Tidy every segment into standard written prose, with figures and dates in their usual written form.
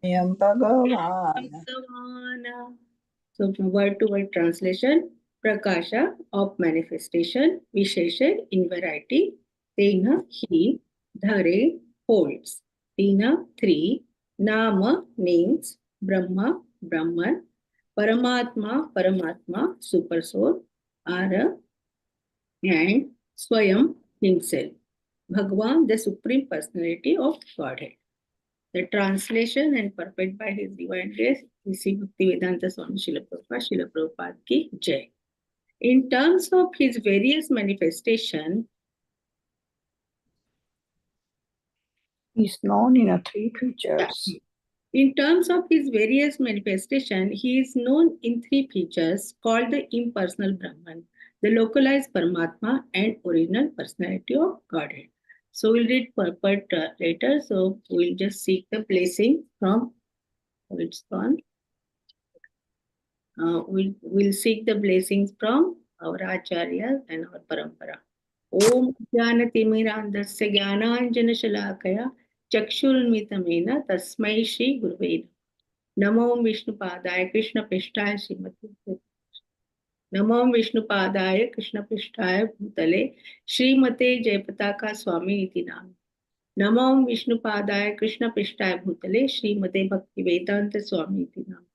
Paramyam Bhagavan. So word to word translation. Prakasha of manifestation, Vishesha in variety, Tena he, Dhare holds, Tina 3, Nama names, Brahma Brahman, Paramatma super soul, Ara and Swayam himself, Bhagwan the supreme personality of Godhead. The translation and purport by His Divine Grace, Sri Bhaktivedanta Swami Srila Prabhupada ki Jai. In terms of his various manifestations, He is known in three features. In terms of his various manifestation, he is known in three features called the impersonal Brahman, the localized Paramatma, and original personality of Godhead. So we'll read purport later. So we'll just seek the blessing from it's gone. We'll seek the blessings from our Acharyas and our Parampara. Om Jnanatimirandasya Jnananjana Shalakaya Chakshurunmitamena Tasmai Shri Guruve Namo Vishnupadaya Krishna Pishtaya Srimati Namo Vishnupadaya Krishna Pishtaya Bhutale Srimate Jayapataka Swami Iti Nam Namo Vishnupadaya Krishna Pishtaya Bhutale Srimate Bhaktivedanta Swami Iti Nam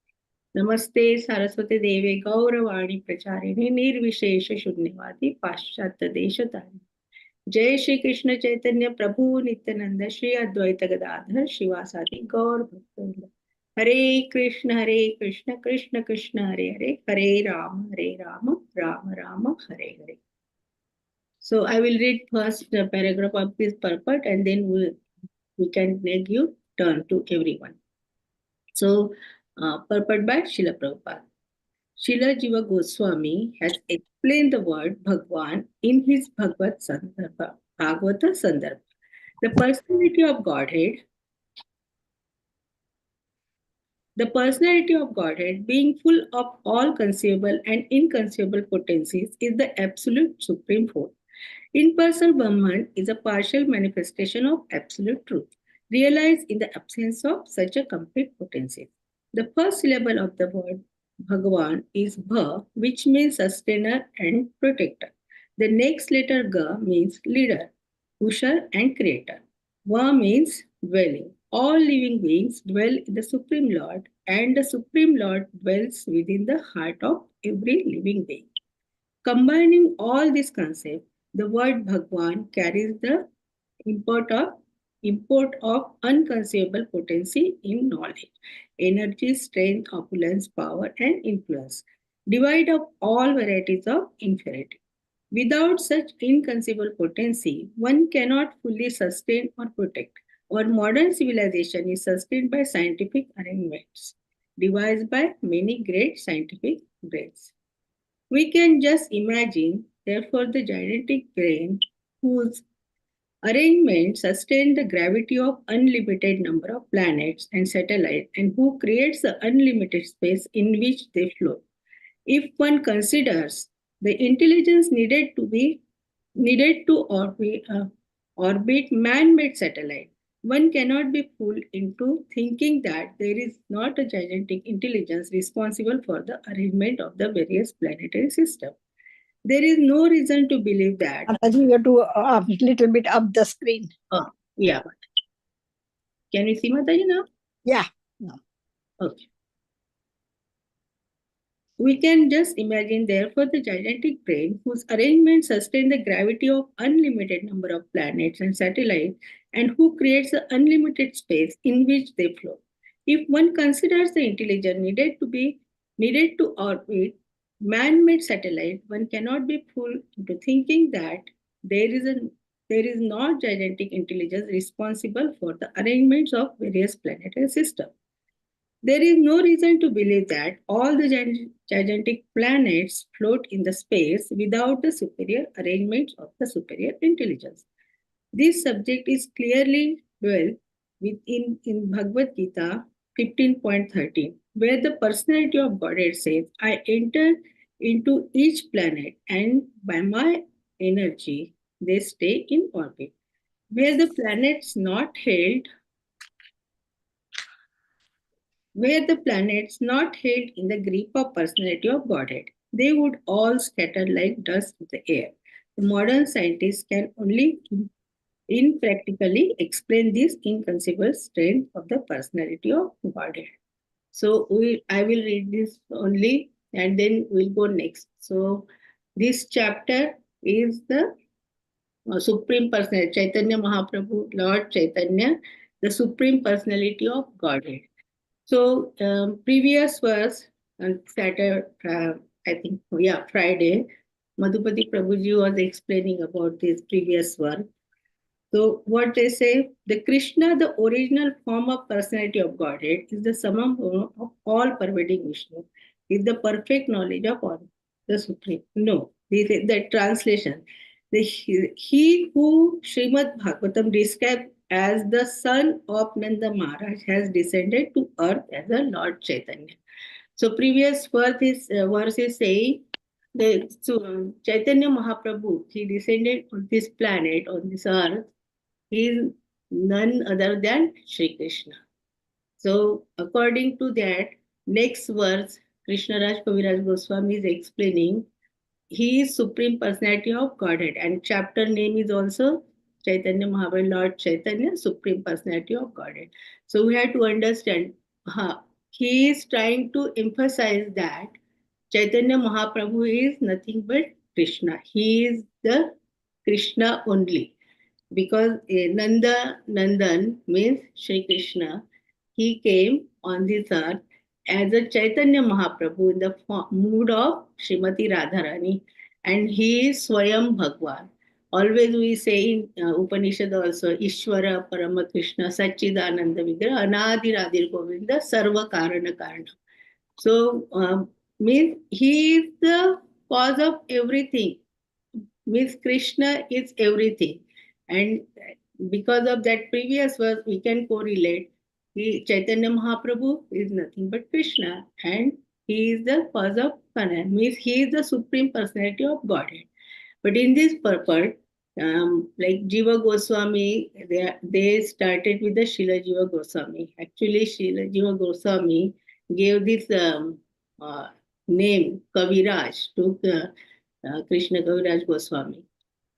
Namaste Saraswati Deve Gauravani Pracharini Nirvishesha Shunyavadi Paschatya Deshatari Jai Shri Krishna Chaitanya Prabhu Nityananda Shri Advaita Gadadhar Shivasati Gaur Bhaktivinoda Hare Krishna Krishna Krishna Hare Hare Hare Rama Rama Rama Hare Hare. So I will read first the paragraph of this purport and then we can give turn to everyone. So purport by Srila Prabhupada. Srila Jiva Goswami has explained the word Bhagwan in his Bhagavata Sandarbha. The personality of Godhead, being full of all conceivable and inconceivable potencies, is the absolute supreme force. Impersonal Brahman is a partial manifestation of absolute truth, realized in the absence of such a complete potency. The first syllable of the word Bhagavan is Bha, which means sustainer and protector. The next letter Ga means leader, pusher, and creator. Va means dwelling. All living beings dwell in the Supreme Lord, and the Supreme Lord dwells within the heart of every living being. Combining all these concepts, the word Bhagwan carries the import of unconceivable potency in knowledge, energy, strength, opulence, power, and influence, devoid of all varieties of inferiority. Without such inconceivable potency, one cannot fully sustain or protect. Our modern civilization is sustained by scientific arrangements, devised by many great scientific brains. We can just imagine, therefore, the gigantic brain whose arrangement sustains the gravity of unlimited number of planets and satellites and who creates the unlimited space in which they float. If one considers the intelligence needed to orbit man-made satellite, one cannot be fooled into thinking that there is not a gigantic intelligence responsible for the arrangement of the various planetary systems. There is no reason to believe that. Mataji, you have to little bit up the screen. Oh, yeah. Can you see Mataji now? Yeah. No. Okay. We can just imagine, therefore, the gigantic brain whose arrangement sustains the gravity of unlimited number of planets and satellites and who creates the unlimited space in which they float. If one considers the intelligence needed to orbit man-made satellite, one cannot be fooled into thinking that there is not gigantic intelligence responsible for the arrangements of various planetary systems. There is no reason to believe that all the gigantic planets float in the space without the superior arrangements of the superior intelligence. This subject is clearly dwelt within in Bhagavad Gita 15.13, where the personality of Godhead says, I enter into each planet and by my energy they stay in orbit. Where the planets not held were the planets not held in the grip of personality of Godhead, they would all scatter like dust in the air. The modern scientists can only impractically explain this inconceivable strength of the personality of Godhead. So I will read this only and then we'll go next. So this chapter is the Supreme Personality, Chaitanya Mahaprabhu, Lord Chaitanya, the Supreme Personality of Godhead. So previous was on Saturday, I think, yeah, Friday, Madhupati Prabhuji was explaining about this previous one. So what they say, the Krishna, the original form of personality of Godhead, is the summum of all pervading Vishnu, is the perfect knowledge of all, the Supreme. No, this is the translation. He who Srimad Bhagavatam described as the son of Nanda Maharaj has descended to earth as a Lord Chaitanya. So previous verse is saying the so, Chaitanya Mahaprabhu, he descended on this planet, on this earth. He is none other than Sri Krishna. So according to that, next verse, Krishna Raj Kaviraj Goswami is explaining he is Supreme Personality of Godhead, and chapter name is also Chaitanya Mahaprabhu, Lord Chaitanya, Supreme Personality of Godhead. So we have to understand, he is trying to emphasize that Chaitanya Mahaprabhu is nothing but Krishna. He is the Krishna only because Nandan means Sri Krishna. He came on this earth as a Chaitanya Mahaprabhu in the mood of Srimati Radharani, and he is Swayam Bhagwan. Always we say in Upanishad also, Ishvara Parama Krishna Satchidananda Vigra Anadi Radhir Govinda Sarva Karana Karana. So means he is the cause of everything. Means Krishna is everything. And because of that previous verse, we can correlate. Chaitanya Mahaprabhu is nothing but Krishna, and he is the cause of Kanan. Means he is the supreme personality of Godhead. But in this purport, like Jiva Goswami, they started with the Srila Jiva Goswami. Actually, Srila Jiva Goswami gave this name Kaviraj to Krishna Kaviraj Goswami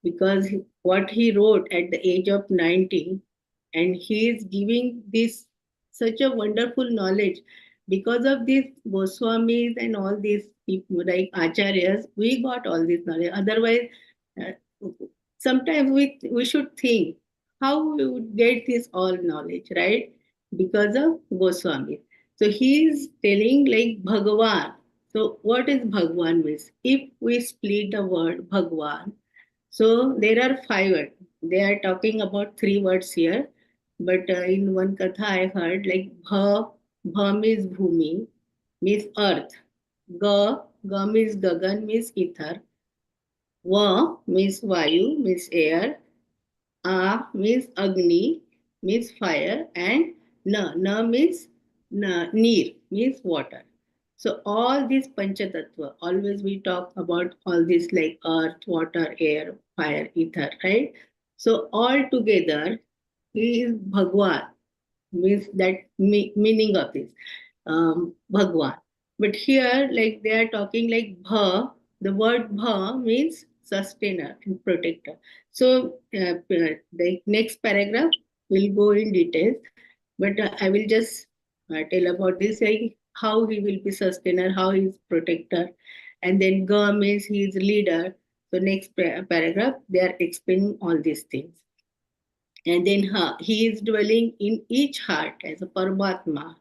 because what he wrote at the age of 19, and he is giving this such a wonderful knowledge because of these Goswamis and all these people like Acharyas, we got all this knowledge. Otherwise, uh, sometimes we should think how we would get this all knowledge, right? Because of Goswami. So he is telling like Bhagavan. So what is Bhagavan means? If we split the word Bhagavan, so there are five words. They are talking about three words here. But in one katha I heard like bha means bhumi, means earth. Ga means gagan, means ether. Va means vayu, means air. A means agni, means fire. And na means neer, means water. So all these panchatattva, always we talk about all this like earth, water, air, fire, ether, right? So all together, he is Bhagwan, means that meaning of this Bhagwan. But here, like they are talking like Bha, the word Bha means sustainer and protector. So the next paragraph will go in details, but I will just tell about this, like how he will be sustainer, how he is protector, and then Ga means he is leader. So next paragraph, they are explaining all these things. And then he is dwelling in each heart as a Paramatma.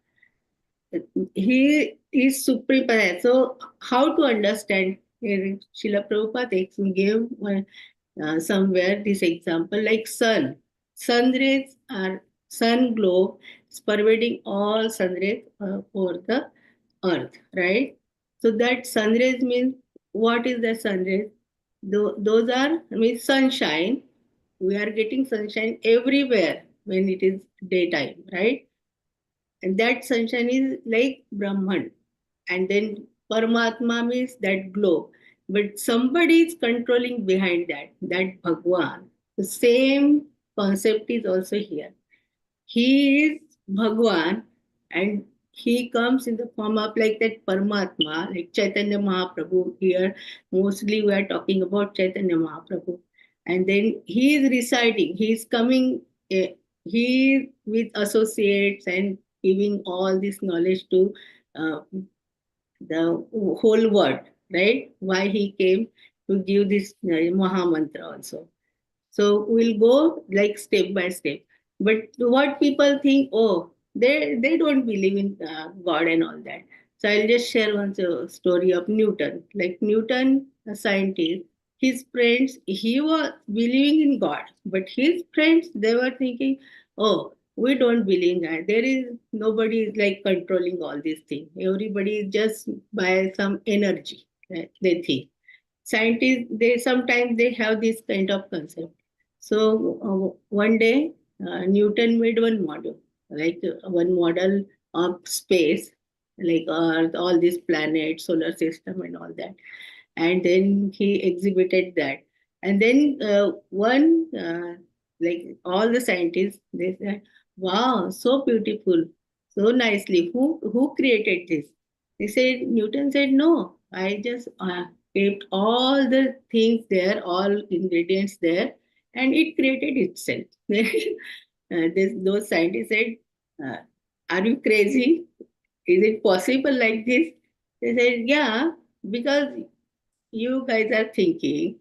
He is supreme. So how to understand? Srila Prabhupada gave somewhere this example like sun. Sun rays are sun glow is pervading all sun rays over the earth, right? So that sun rays means what is the sun rays? Those are means sunshine. We are getting sunshine everywhere when it is daytime, right? And that sunshine is like Brahman. And then Paramatma means that glow. But somebody is controlling behind that Bhagwan. The same concept is also here. He is Bhagwan and he comes in the form of like that Paramatma, like Chaitanya Mahaprabhu. Here, mostly we are talking about Chaitanya Mahaprabhu. And then he is reciting, he is coming, he with associates and giving all this knowledge to uh, the whole world, right? Why he came to give this Maha Mantra also. So we'll go like step by step. But what people think, oh, they don't believe in God and all that. So I'll just share one story of Newton. Like Newton, a scientist, his friends, he was believing in God, but his friends, they were thinking, oh, we don't believe in God. There is nobody is like controlling all these things. Everybody is just by some energy. They think scientists, they sometimes they have this kind of concept. So one day Newton made one model, like one model of space, like Earth, all these planets, solar system, and all that. And then he exhibited that. And then one, like all the scientists, they said, "Wow, so beautiful, so nicely. Who created this?" They said Newton said, "No, I just kept all the things there, all ingredients there, and it created itself." Those scientists said, uh, "Are you crazy? Is it possible like this?" They said, "Yeah, because you guys are thinking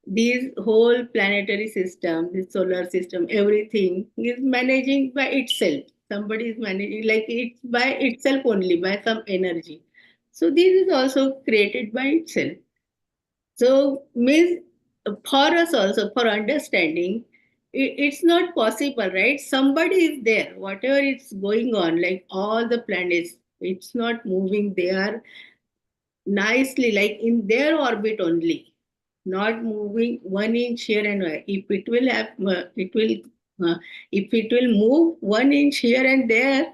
this whole planetary system, this solar system, everything is managing by itself. Somebody is managing like it's by itself only, by some energy. So this is also created by itself. So means for us also, for understanding, it's not possible, right? Somebody is there, whatever is going on, like all the planets, it's not moving. They are nicely, like in their orbit only, not moving 1 inch here and there. If it will have, if it will move 1 inch here and there,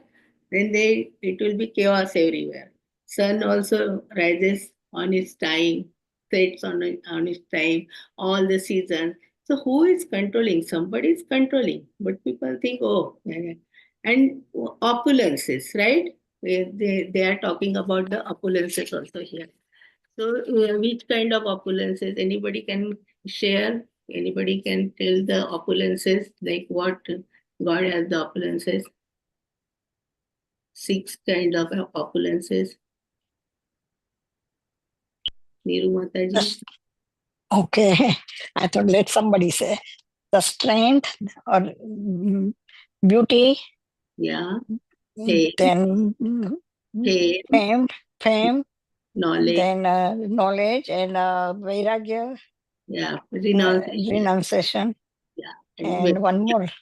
then it will be chaos everywhere. Sun also rises on its time, sets on its time, all the seasons. So who is controlling? Somebody is controlling. But people think, oh, yeah, yeah. And opulences, right? They are talking about the opulences also here. So, which kind of opulences? Anybody can share? Anybody can tell the opulences, like what God has the opulences? Six kind of opulences. Niru Mataji? Just, okay. I thought let somebody say the strength or beauty, Yeah. Fame, then fame, fame, fame, knowledge, then knowledge and vairagya, yeah, renunciation, renunciation, yeah, and and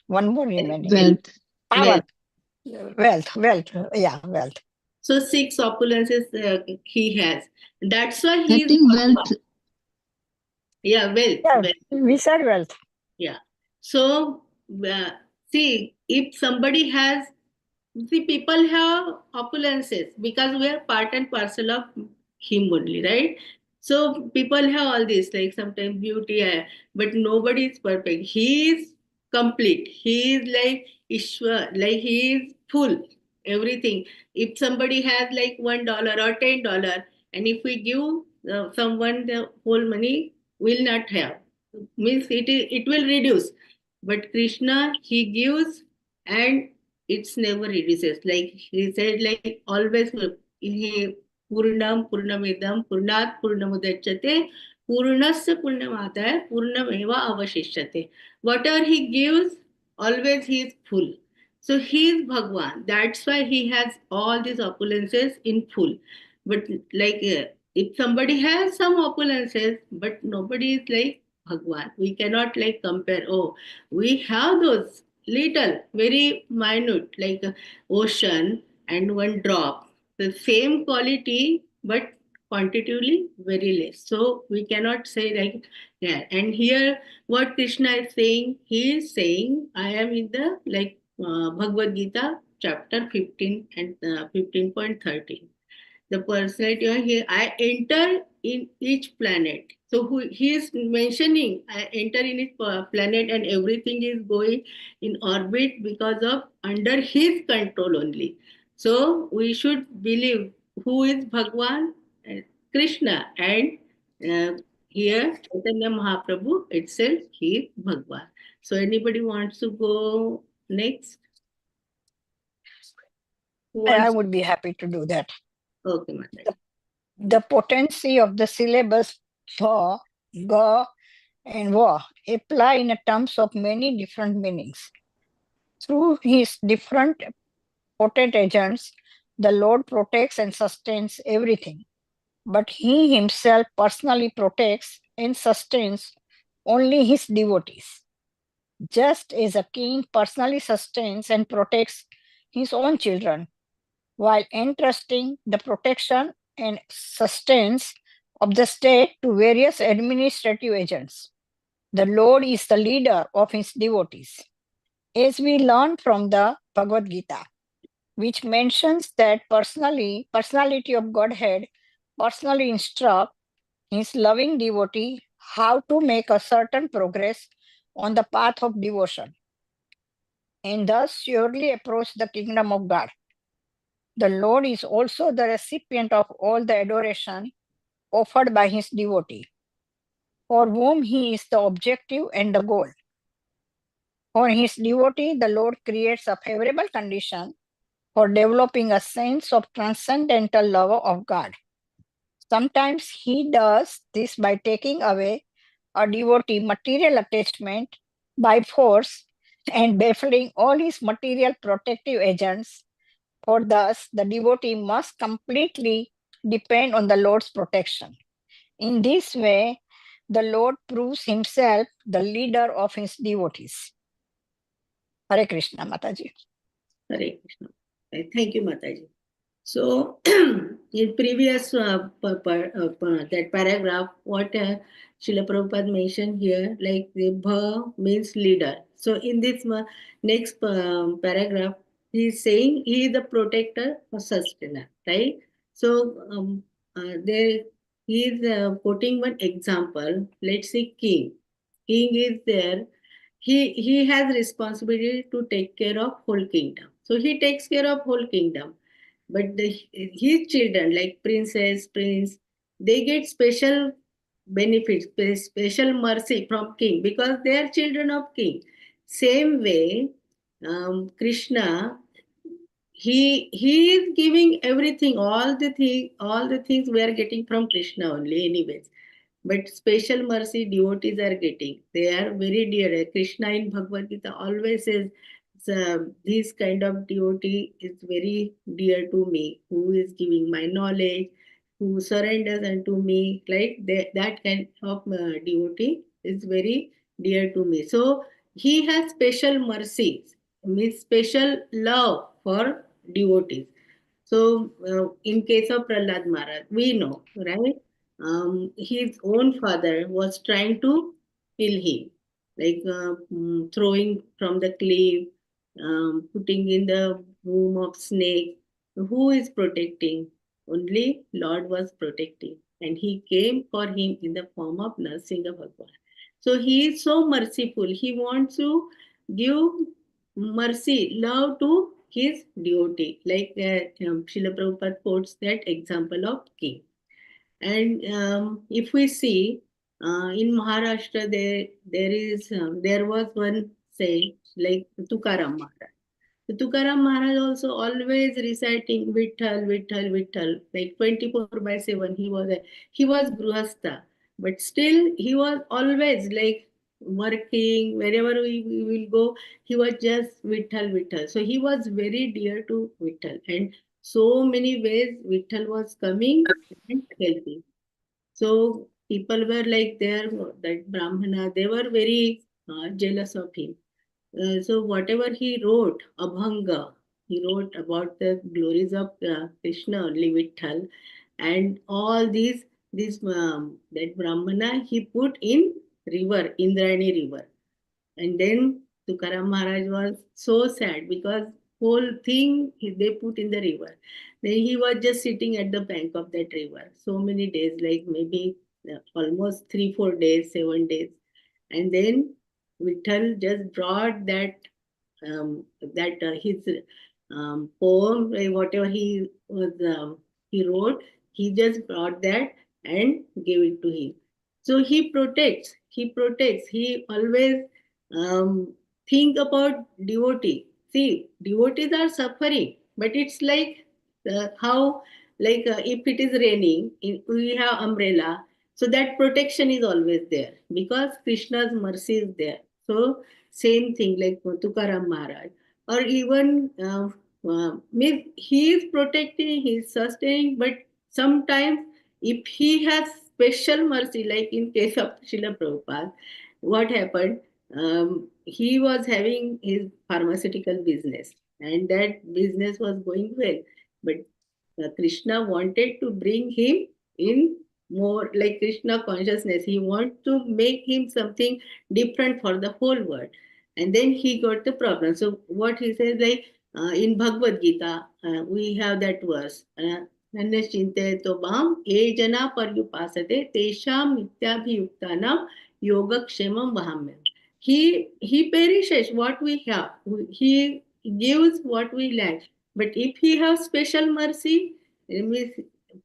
one more remaining. Wealth. Power, wealth. wealth, yeah, wealth. So six opulences he has. That's why I he is think Bhagwan. wealth. Yeah, wealth, Yeah, wealth. we said wealth. Yeah. So, see, if somebody has, see, people have opulences because we are part and parcel of him only, right? So, people have all this, like sometimes beauty, but nobody is perfect. He is complete. He is like Ishwar, like he is full, everything. If somebody has like $1 or $10, and if we give someone the whole money, will not have, means it will reduce, but Krishna he gives and it's never reduces, like he said, like always he purnamidam purnat purnamudachyate purnasya purnamadaय purnameva avashishyate. Whatever he gives, always he is full. So he is Bhagwan, that's why he has all these opulences in full. But like if somebody has some opulences but nobody is like Bhagwan, we cannot like compare. Oh, we have those little, very minute, like ocean and one drop, the same quality, but quantitatively very less. So we cannot say like yeah. And here, what Krishna is saying, he is saying, I am in the like Bhagavad Gita chapter 15 and 15.13, the personality here, I enter in each planet. So he is mentioning I enter in each planet and everything is going in orbit because of under his control only. So we should believe who is Bhagwan? Krishna. And here, Chaitanya Mahaprabhu itself, he is Bhagwan. So anybody wants to go next? Who I wants? would be happy to do that. Okay, Mataji. The potency of the syllables for, go, and wa apply in terms of many different meanings. Through his different potent agents, the Lord protects and sustains everything. But he himself personally protects and sustains only his devotees, just as a king personally sustains and protects his own children, while entrusting the protection and sustenance of the state to various administrative agents. The Lord is the leader of his devotees. As we learn from the Bhagavad Gita, which mentions that personality of Godhead personally instruct his loving devotee how to make a certain progress on the path of devotion and thus surely approach the kingdom of God. The Lord is also the recipient of all the adoration offered by his devotee, for whom he is the objective and the goal. For his devotee, the Lord creates a favorable condition for developing a sense of transcendental love of God. Sometimes he does this by taking away a devotee material attachment by force and baffling all his material protective agents, for thus the devotee must completely depend on the Lord's protection. In this way, the Lord proves himself the leader of his devotees. Hare Krishna, Mataji. Hare Krishna. Thank you, Mataji. So, in previous that paragraph, what Srila Prabhupada mentioned here, like the Bha means leader. So, in this next paragraph, he is saying he is the protector or sustainer, right? So, there he is putting one example. Let's say king. King is there. He has responsibility to take care of whole kingdom. So he takes care of whole kingdom, but his children like princess, prince, they get special benefits, special mercy from king because they are children of king. Same way, Krishna, he is giving everything, all the things we are getting from Krishna only, anyways. But special mercy devotees are getting. They are very dear. Krishna in Bhagavad Gita always says, this kind of devotee is very dear to me, who is giving my knowledge, who surrenders unto me. Like that kind of devotee is very dear to me. So he has special mercy, means special love for devotees. So, in case of Prahlad Maharaj, we know, right? His own father was trying to kill him, like throwing from the cliff, putting in the womb of snake. Who is protecting? Only Lord was protecting, and He came for him in the form of Narsinga Bhagwan. So He is so merciful. He wants to give mercy, love to his devotee. Like Srila Prabhupada quotes that example of king. And if we see in Maharashtra, there was one say like Tukaram Maharaj. So Tukaram Maharaj also always reciting Vitthal, Vitthal, Vitthal, like 24/7. He was Gruhastha, but still he was always like working wherever we will go. He was just Vitthal, Vitthal. So he was very dear to Vitthal, and so many ways Vitthal was coming and helping. So people were like there, that Brahmana, they were very jealous of him. So whatever he wrote, Abhanga, he wrote about the glories of Krishna, only Vitthal, and all these that Brahmana he put in river, Indrayani river. And then Tukaram Maharaj was so sad because whole thing they put in the river. Then he was just sitting at the bank of that river so many days, like maybe almost 3, 4 days, 7 days. And then Vitthal just brought that his poem, whatever he wrote, he just brought that and gave it to him. So he protects. He protects. He always um, think about devotee. See, devotees are suffering, but it's like how, like if it is raining, we have umbrella, so that protection is always there because Krishna's mercy is there. So same thing like Tukaram Maharaj, or even means he is protecting, he is sustaining, but sometimes if he has special mercy, like in case of Srila Prabhupada, what happened? He was having his pharmaceutical business, and that business was going well, but Krishna wanted to bring him in more like Krishna consciousness. He wants to make him something different for the whole world. And then he got the problem. So what he says, like in Bhagavad Gita, we have that verse. Nanyachinte tobam e jana paryupasate tesham nityabhiyuktanam yogakshemam vahamyam. He perishes what we have. He gives what we lack. But if he has special mercy, means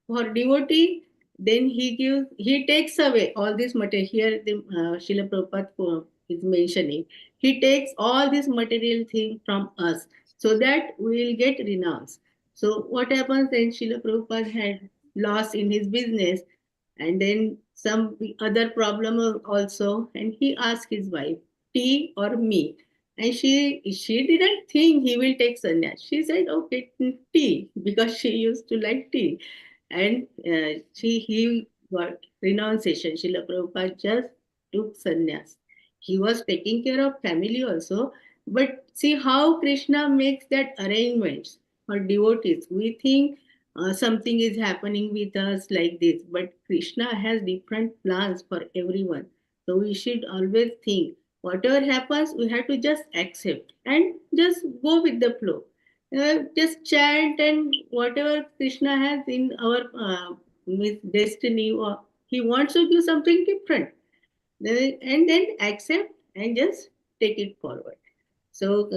for devotee, then he takes away all this material. Here, the Srila Prabhupada is mentioning, he takes all this material thing from us so that we will get renounced. So what happens then? Srila Prabhupada had loss in his business, and then some other problem also, and he asked his wife, tea or me? And she didn't think he will take sannyas. She said, okay, tea, because she used to like tea. And he got renunciation. Srila Prabhupada just took sannyas. He was taking care of family also. But see how Krishna makes that arrangements for devotees. We think something is happening with us like this, but Krishna has different plans for everyone. So we should always think whatever happens, we have to just accept and just go with the flow. Just chant, and whatever Krishna has in our destiny, or He wants to do something different, and then accept and just take it forward. So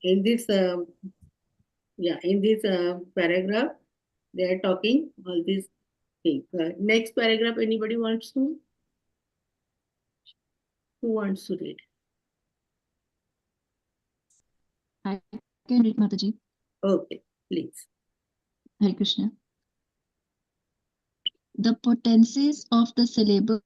in this, in this paragraph, they are talking all these things. Next paragraph, anybody wants to? Who wants to read? I can read, Mataji. Okay, please. Hare Krishna. The potencies of the syllables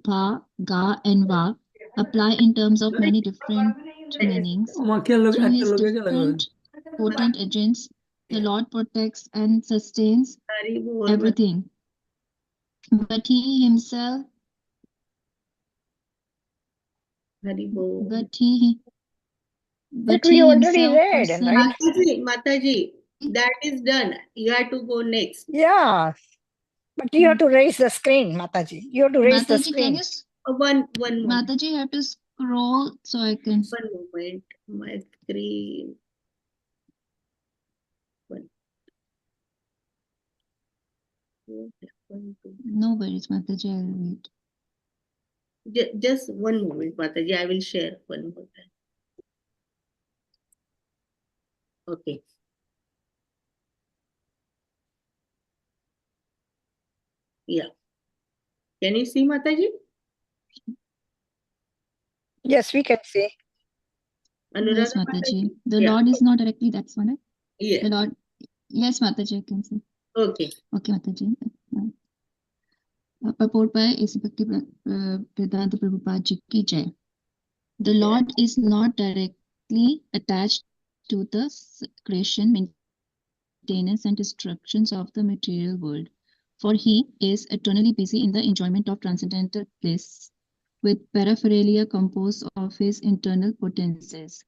bha, ga, and va apply in terms of many different meanings. Through his different potent agents, the Lord protects and sustains everything. But he himself, Hari Bol. That we already read, right? Mataji, that is done. You have to go next. Yeah, but you have to raise the screen, Mataji. You have to raise the Mataji, can screen. you One moment. Mataji, you have to scroll so I can. One moment. My screen. One. No worries, Mataji, I will wait. Just one moment, Mataji. I will share one more time. Okay. Yeah. Can you see, Mataji? Yes, we can see. Yes, Mataji. The Yeah. Lord is not directly, that's one. Right? Yeah. The Lord. Yes, Mataji, I can see. Okay. Okay, Mataji. Purport by A.C. Bhakti Vedanta Prabhupada Ji ki Jai. The Lord is not directly attached to the creation, maintenance, and destructions of the material world, for he is eternally busy in the enjoyment of transcendental bliss, with paraphernalia composed of his internal potencies.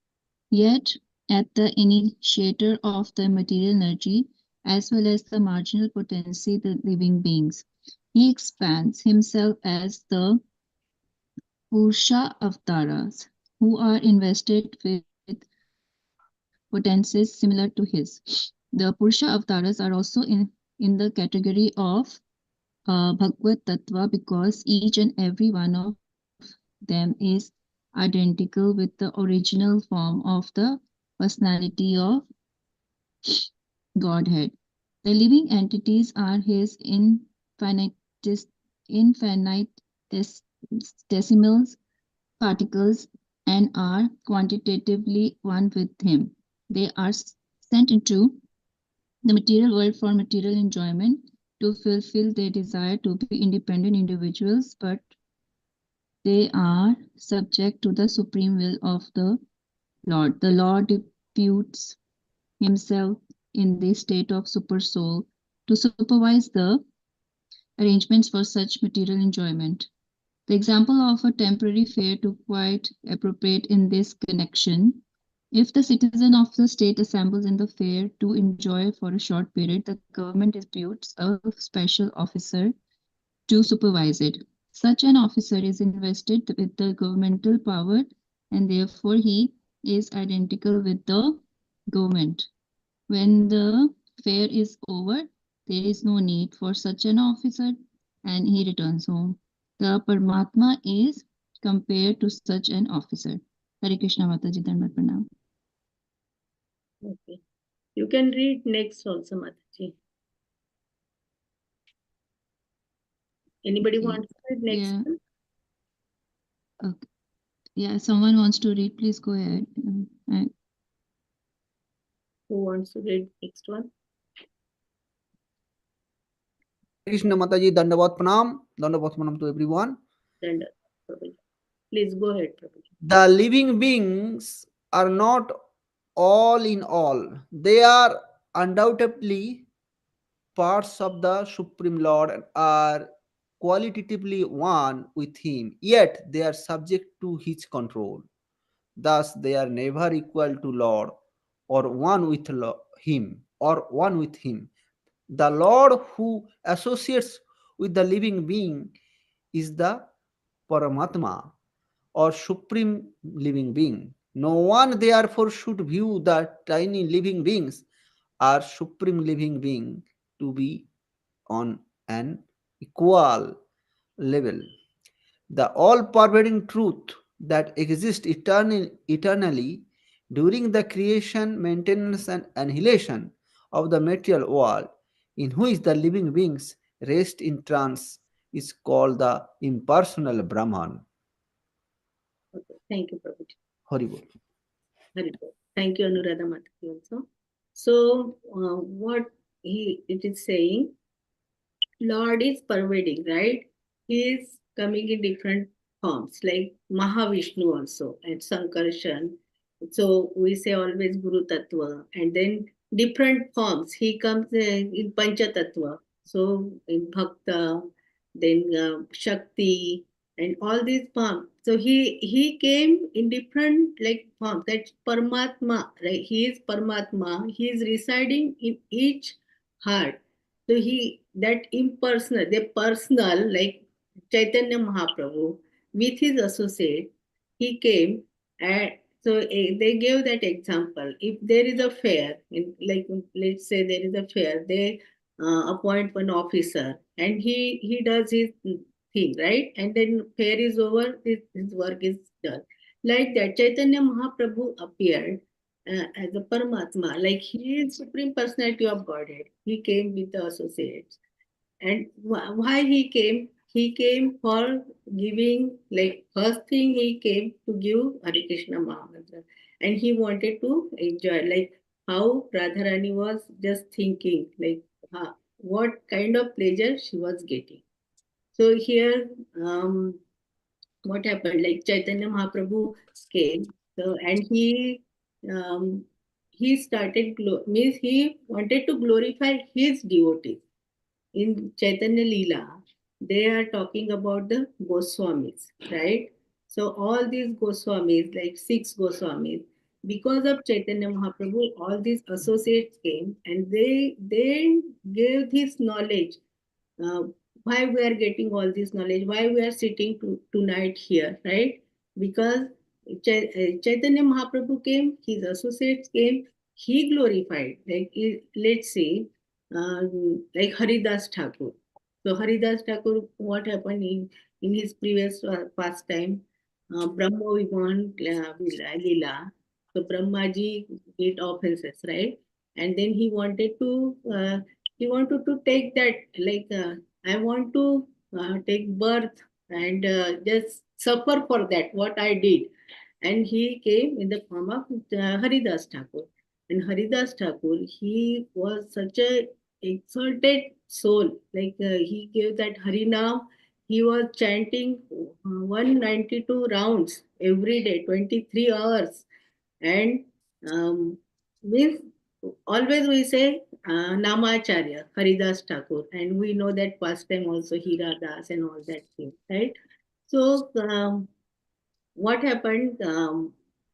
Yet, at the initiator of the material energy, as well as the marginal potency, the living beings, he expands himself as the Purusha avatars, who are invested with potencies similar to his. The Purusha avatars are also in the category of Bhagavad Tattva because each and every one of them is identical with the original form of the personality of Godhead. The living entities are his infinitesimals particles and are quantitatively one with him. They are sent into the material world for material enjoyment to fulfill their desire to be independent individuals, but they are subject to the supreme will of the Lord. The Lord deputes himself in the state of super soul to supervise the arrangements for such material enjoyment. The example of a temporary fair to quite appropriate in this connection. If the citizen of the state assembles in the fair to enjoy for a short period, the government deputes a special officer to supervise it. Such an officer is invested with the governmental power and therefore he is identical with the government. When the fair is over, there is no need for such an officer and he returns home. The Paramatma is compared to such an officer. Hare Krishna Mataji Dhanmat Pranam. Okay. You can read next also, Mataji. Anybody Okay. wants to read next Yeah. one? Okay. Yeah, someone wants to read, please go ahead. Who wants to read next one? Krishna Mataji, Dandavat Pranam to everyone. Then, please go ahead, Prabhuji. The living beings are not all in all. They are undoubtedly parts of the Supreme Lord and are qualitatively one with Him, yet they are subject to His control. Thus, they are never equal to Lord or one with Him or one with Him. The Lord who associates with the living being is the Paramatma or supreme living being. No one therefore should view the tiny living beings or supreme living being to be on an equal level. The all pervading truth that exists eternally during the creation, maintenance, and annihilation of the material world, in which the living beings rest in trance, is called the impersonal Brahman. Okay. Thank you, Prabhuji. Horrible. Haribol. Thank you, Anuradha Mataji also. So, what it is saying, Lord is pervading, right? He is coming in different forms, like Mahavishnu also and Sankarshan. So we say always Guru Tattva, and then different forms. He comes in Pancha Tattva, so in Bhakta, then Shakti, and all these forms. So he came in different like forms. That's Paramatma, right? He is Paramatma. He is residing in each heart. So he that impersonal, the personal, like Chaitanya Mahaprabhu, with his associate, he came and so they gave that example. If there is a fair, like let's say there is a fair, they appoint one officer and he does his thing, right? And then fair is over, his work is done. Like that, Chaitanya Mahaprabhu appeared as a Paramatma, like he is Supreme Personality of Godhead. He came with the associates. And why he came? He came for giving, like, first thing he came to give Hare Krishna Mahamantra. And he wanted to enjoy, like, how Radharani was just thinking, like, what kind of pleasure she was getting. So here, what happened? Like Chaitanya Mahaprabhu came, so and he started means he wanted to glorify his devotees. In Chaitanya Leela, they are talking about the Goswamis, right? So all these Goswamis, like 6 Goswamis, because of Chaitanya Mahaprabhu, all these associates came and they gave this knowledge, uh, why we are getting all this knowledge, why we are sitting tonight here, right? Because Chaitanya Mahaprabhu came, his associates came, he glorified. Like, let's say, like Haridas Thakur. So Haridas Thakur, what happened in his previous pastime, Brahma Viman Leela. So Brahmaji did offenses, right? and then he wanted to take that, like, I want to take birth and just suffer for that what I did. And he came in the form of Haridas Thakur. And Haridas Thakur, he was such a exalted soul. Like, he gave that Harinam. He was chanting 192 rounds every day, 23 hours. And means, always we say Namacharya, Haridas Thakur, and we know that past time also Hira Das and all that thing, right? So what happened,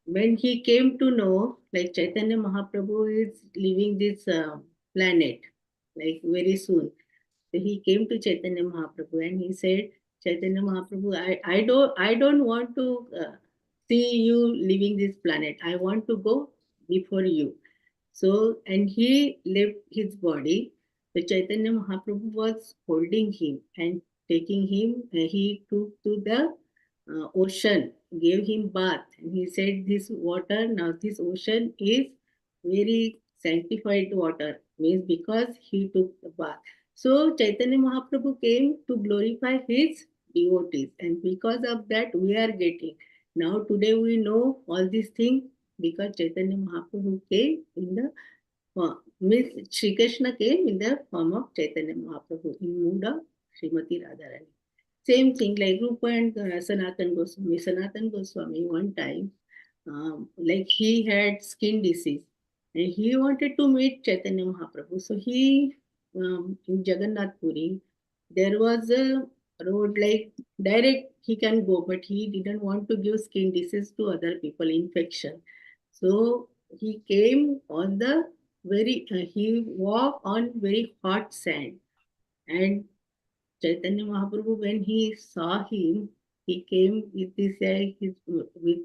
when he came to know, like, Chaitanya Mahaprabhu is leaving this planet, like, very soon. So he came to Chaitanya Mahaprabhu and he said, Chaitanya Mahaprabhu, I don't want to see you leaving this planet. I want to go before you. So, and he left his body. The Chaitanya Mahaprabhu was holding him and taking him, he took to the ocean, gave him bath. And he said, this water, now this ocean is very sanctified water, means because he took the bath. So Chaitanya Mahaprabhu came to glorify his devotees, and because of that we are getting. Now today we know all these things because Chaitanya Mahaprabhu came in the means Sri Krishna came in the form of Chaitanya Mahaprabhu in mood of Srimati Radharani. Same thing like Rupa and Sanatan Goswami. Sanatan Goswami one time, like, he had skin disease and he wanted to meet Chaitanya Mahaprabhu. So he, in Jagannath Puri, there was a road like direct he can go, but he didn't want to give skin disease to other people, infection. So he came on the he walked on very hot sand. And Chaitanya Mahaprabhu, when he saw him, he came with with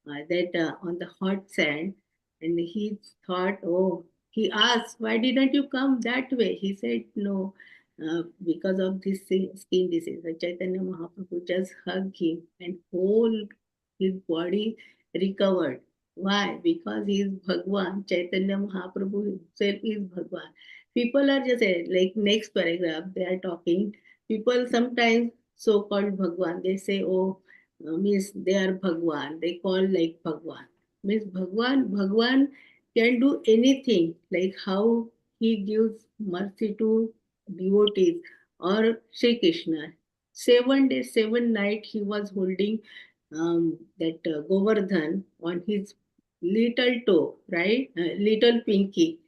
that on the hot sand, and he thought, oh, he asked, why didn't you come that way? He said, no, because of this skin disease. So Chaitanya Mahaprabhu just hugged him and whole his body recovered. Why? Because he is Bhagwan. Chaitanya Mahaprabhu himself is Bhagwan. People are just like next paragraph, they are talking. People sometimes so-called Bhagwan, they say, oh, means they are Bhagwan. They call like Bhagwan. Means Bhagwan can do anything, like how he gives mercy to devotees or Sri Krishna. 7 days, 7 nights he was holding that Govardhan on his little toe, right? Little pinky.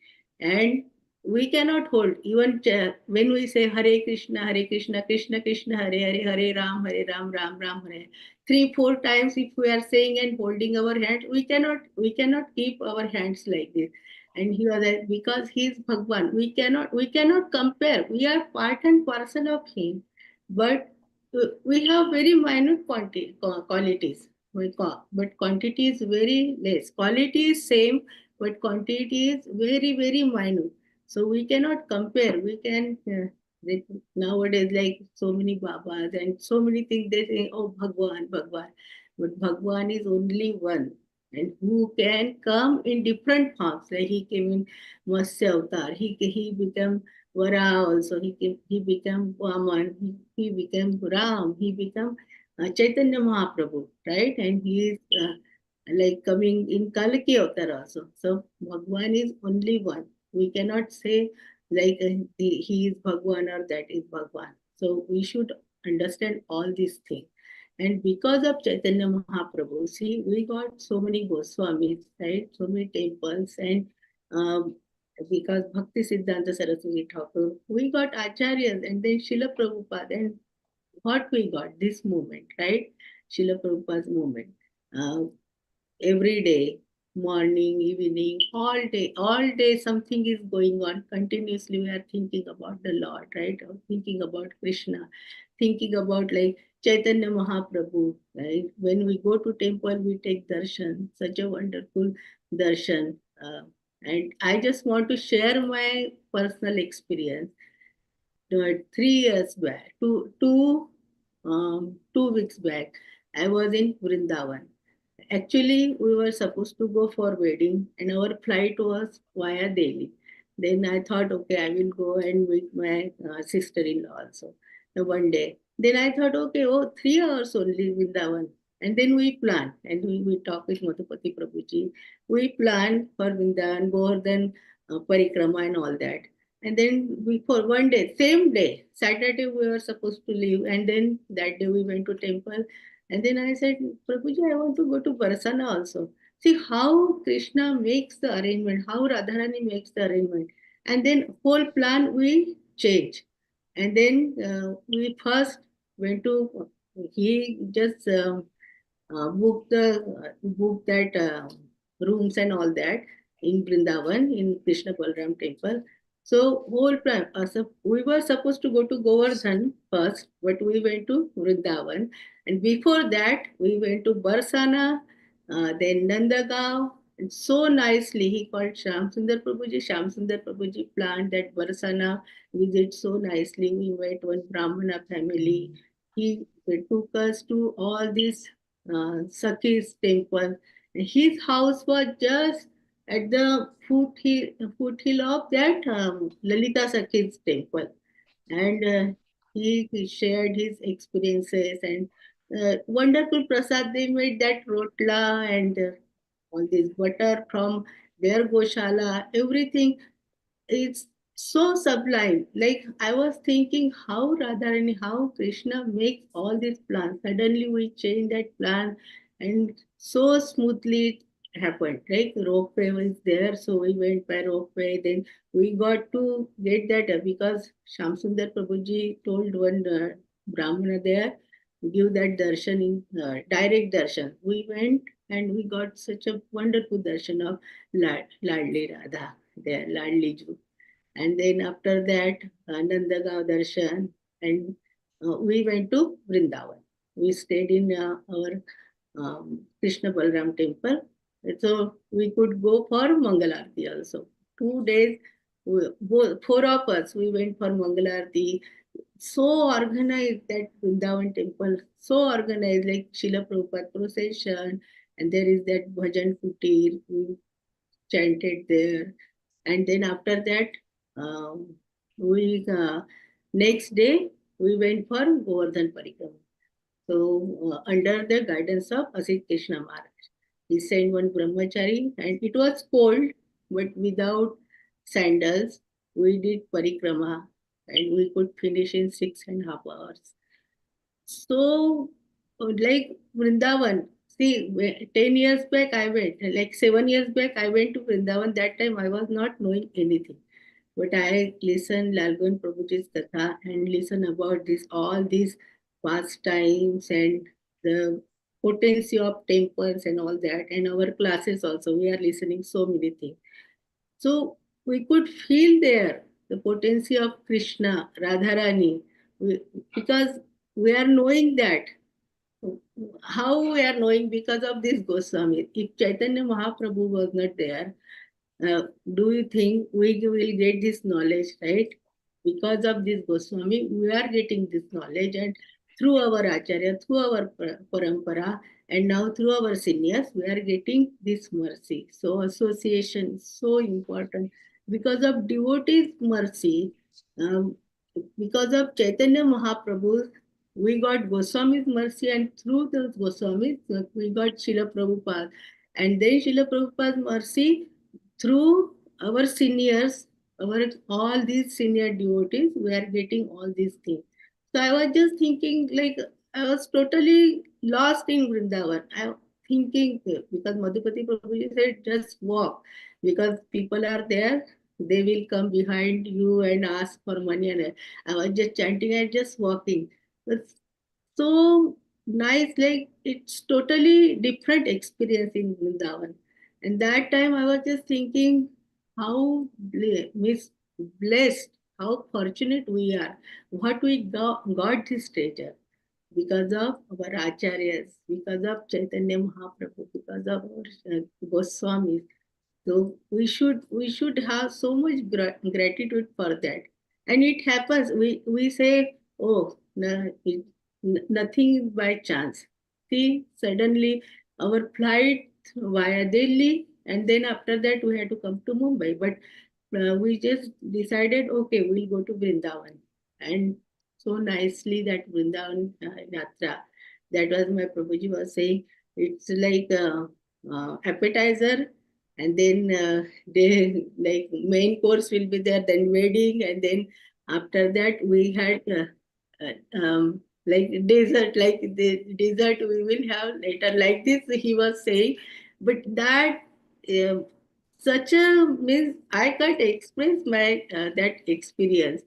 And we cannot hold, even when we say Hare Krishna, Krishna Krishna, Hare Hare, Hare Ram, Ram Ram, Hare. 3-4 times if we are saying and holding our hands, we cannot keep our hands like this. And he was like, because he is Bhagwan, we cannot compare. We are part and parcel of him, but we have very minute qualities. But quantity is very less. Quality is same, but quantity is very, very minute. So we cannot compare. We can nowadays, like, so many babas and so many things, they say, oh, Bhagwan, Bhagwan. But Bhagwan is only one, and who can come in different forms. Like, he came in Matsya Avatar, he became Vara also, he became Vaman, he became Ram, he became Chaitanya Mahaprabhu, right? And he is like coming in Kalki Avatar also. So Bhagwan is only one. We cannot say like he is Bhagwan or that is Bhagwan. So we should understand all these things. And because of Chaitanya Mahaprabhu, see, we got so many Goswamis, right? So many temples, and um, because Bhakti Siddhanta Saraswati Thakur, we got Acharyas, and then Srila Prabhupada, and what we got? This movement, right? Srila Prabhupada's movement. Uh, every day, morning, evening, all day something is going on. Continuously we are thinking about the Lord, right? Or thinking about Krishna, thinking about like Chaitanya Mahaprabhu, right? When we go to temple, we take darshan, such a wonderful darshan. And I just want to share my personal experience. 3 years back, 2 weeks back, I was in Vrindavan, Actually, we were supposed to go for wedding, and our flight was via Delhi. Then I thought, okay, I will go and meet my sister-in-law also one day. Then I thought, okay, 3 hours only Vrindavan. And then we planned, and we talked with Madhupati Prabhuji. We planned for Vrindavan, Govardhan, Parikrama and all that. And then we, for one day, same day, Saturday we were supposed to leave, and then that day we went to temple. And then I said, Prabhuji, I want to go to Barsana also. See how Krishna makes the arrangement, how Radharani makes the arrangement. And then whole plan we change. And then we first went to, he just book that rooms and all that in Vrindavan in Krishna Balram temple. So whole plan. So we were supposed to go to Govardhan first, but we went to Vrindavan, and before that we went to Barsana, then Nandagaon. And so nicely he called Sham Sundar Prabhuji. Sham Sundar Prabhuji planned that Barsana visit so nicely. We met one Brahmana family. He took us to all these Sakhi's temple. His house was just at the foothill of that Lalita Sakhi's temple. And he shared his experiences and wonderful prasad. They made that rotla and all this butter from their goshala, everything. It's so sublime. Like I was thinking how Radharani, how Krishna makes all these plans. Suddenly we change that plan and so smoothly it happened. Like ropeway was there, so we went by ropeway. Then we got to get that because Shamsundar Prabhuji told one Brahmana there, give that darshan in direct darshan. We went and we got such a wonderful darshan of Ladli Radha there, Ladli Ju. And then after that, Nandagaon Darshan, and we went to Vrindavan. We stayed in our Krishna Balram temple. So we could go for Mangalarti also. 2 days, four of us, we went for Mangalarti. So organized that Vrindavan temple, so organized like Srila Prabhupada procession, and there is that Bhajan Kutir. We chanted there. And then after that, we next day we went for Govardhan Parikrama. So under the guidance of Asit Krishna Maharaj, he sent one brahmachari, and it was cold, but without sandals, we did parikrama, and we could finish in 6.5 hours. So, like Vrindavan, see, 10 years back I went, like 7 years back I went to Vrindavan. That time I was not knowing anything. But I listened Lalgun Prabhuji's Katha and listen about this, all these pastimes and the potency of temples and all that. And our classes also, we are listening so many things. So we could feel there the potency of Krishna, Radharani, because we are knowing that. How we are knowing? Because of this Goswami. If Chaitanya Mahaprabhu was not there, do you think we will get this knowledge, right? Because of this Goswami, we are getting this knowledge, and through our Acharya, through our parampara, and now through our seniors, we are getting this mercy. So association is so important. Because of devotees' mercy, um, because of Chaitanya Mahaprabhu, we got Goswami's mercy, and through those Goswamis, we got Srila Prabhupada. And then Srila Prabhupada's mercy, through our seniors, our all these senior devotees, we are getting all these things. So I was just thinking, like I was totally lost in Vrindavan. I was thinking because Madhupati Prabhuji said just walk because people are there. They will come behind you and ask for money, and I was just chanting and just walking. It's so nice, like it's totally different experience in Vrindavan. And that time I was just thinking how blessed, how fortunate we are, what we got this treasure because of our acharyas, because of Chaitanya Mahaprabhu, because of our Goswamis. So we should have so much gratitude for that. And it happens. We say, oh, no, nothing is by chance. See, suddenly our flight via Delhi, and then after that we had to come to Mumbai. But we just decided, okay, we'll go to Vrindavan. And so nicely that Vrindavan Yatra, that was my Prabhuji was saying, it's like a appetizer, and then they like main course will be there, then wedding, and then after that we had like dessert, like the dessert we will have later, like this he was saying. But that um such a means I can't express my that experience,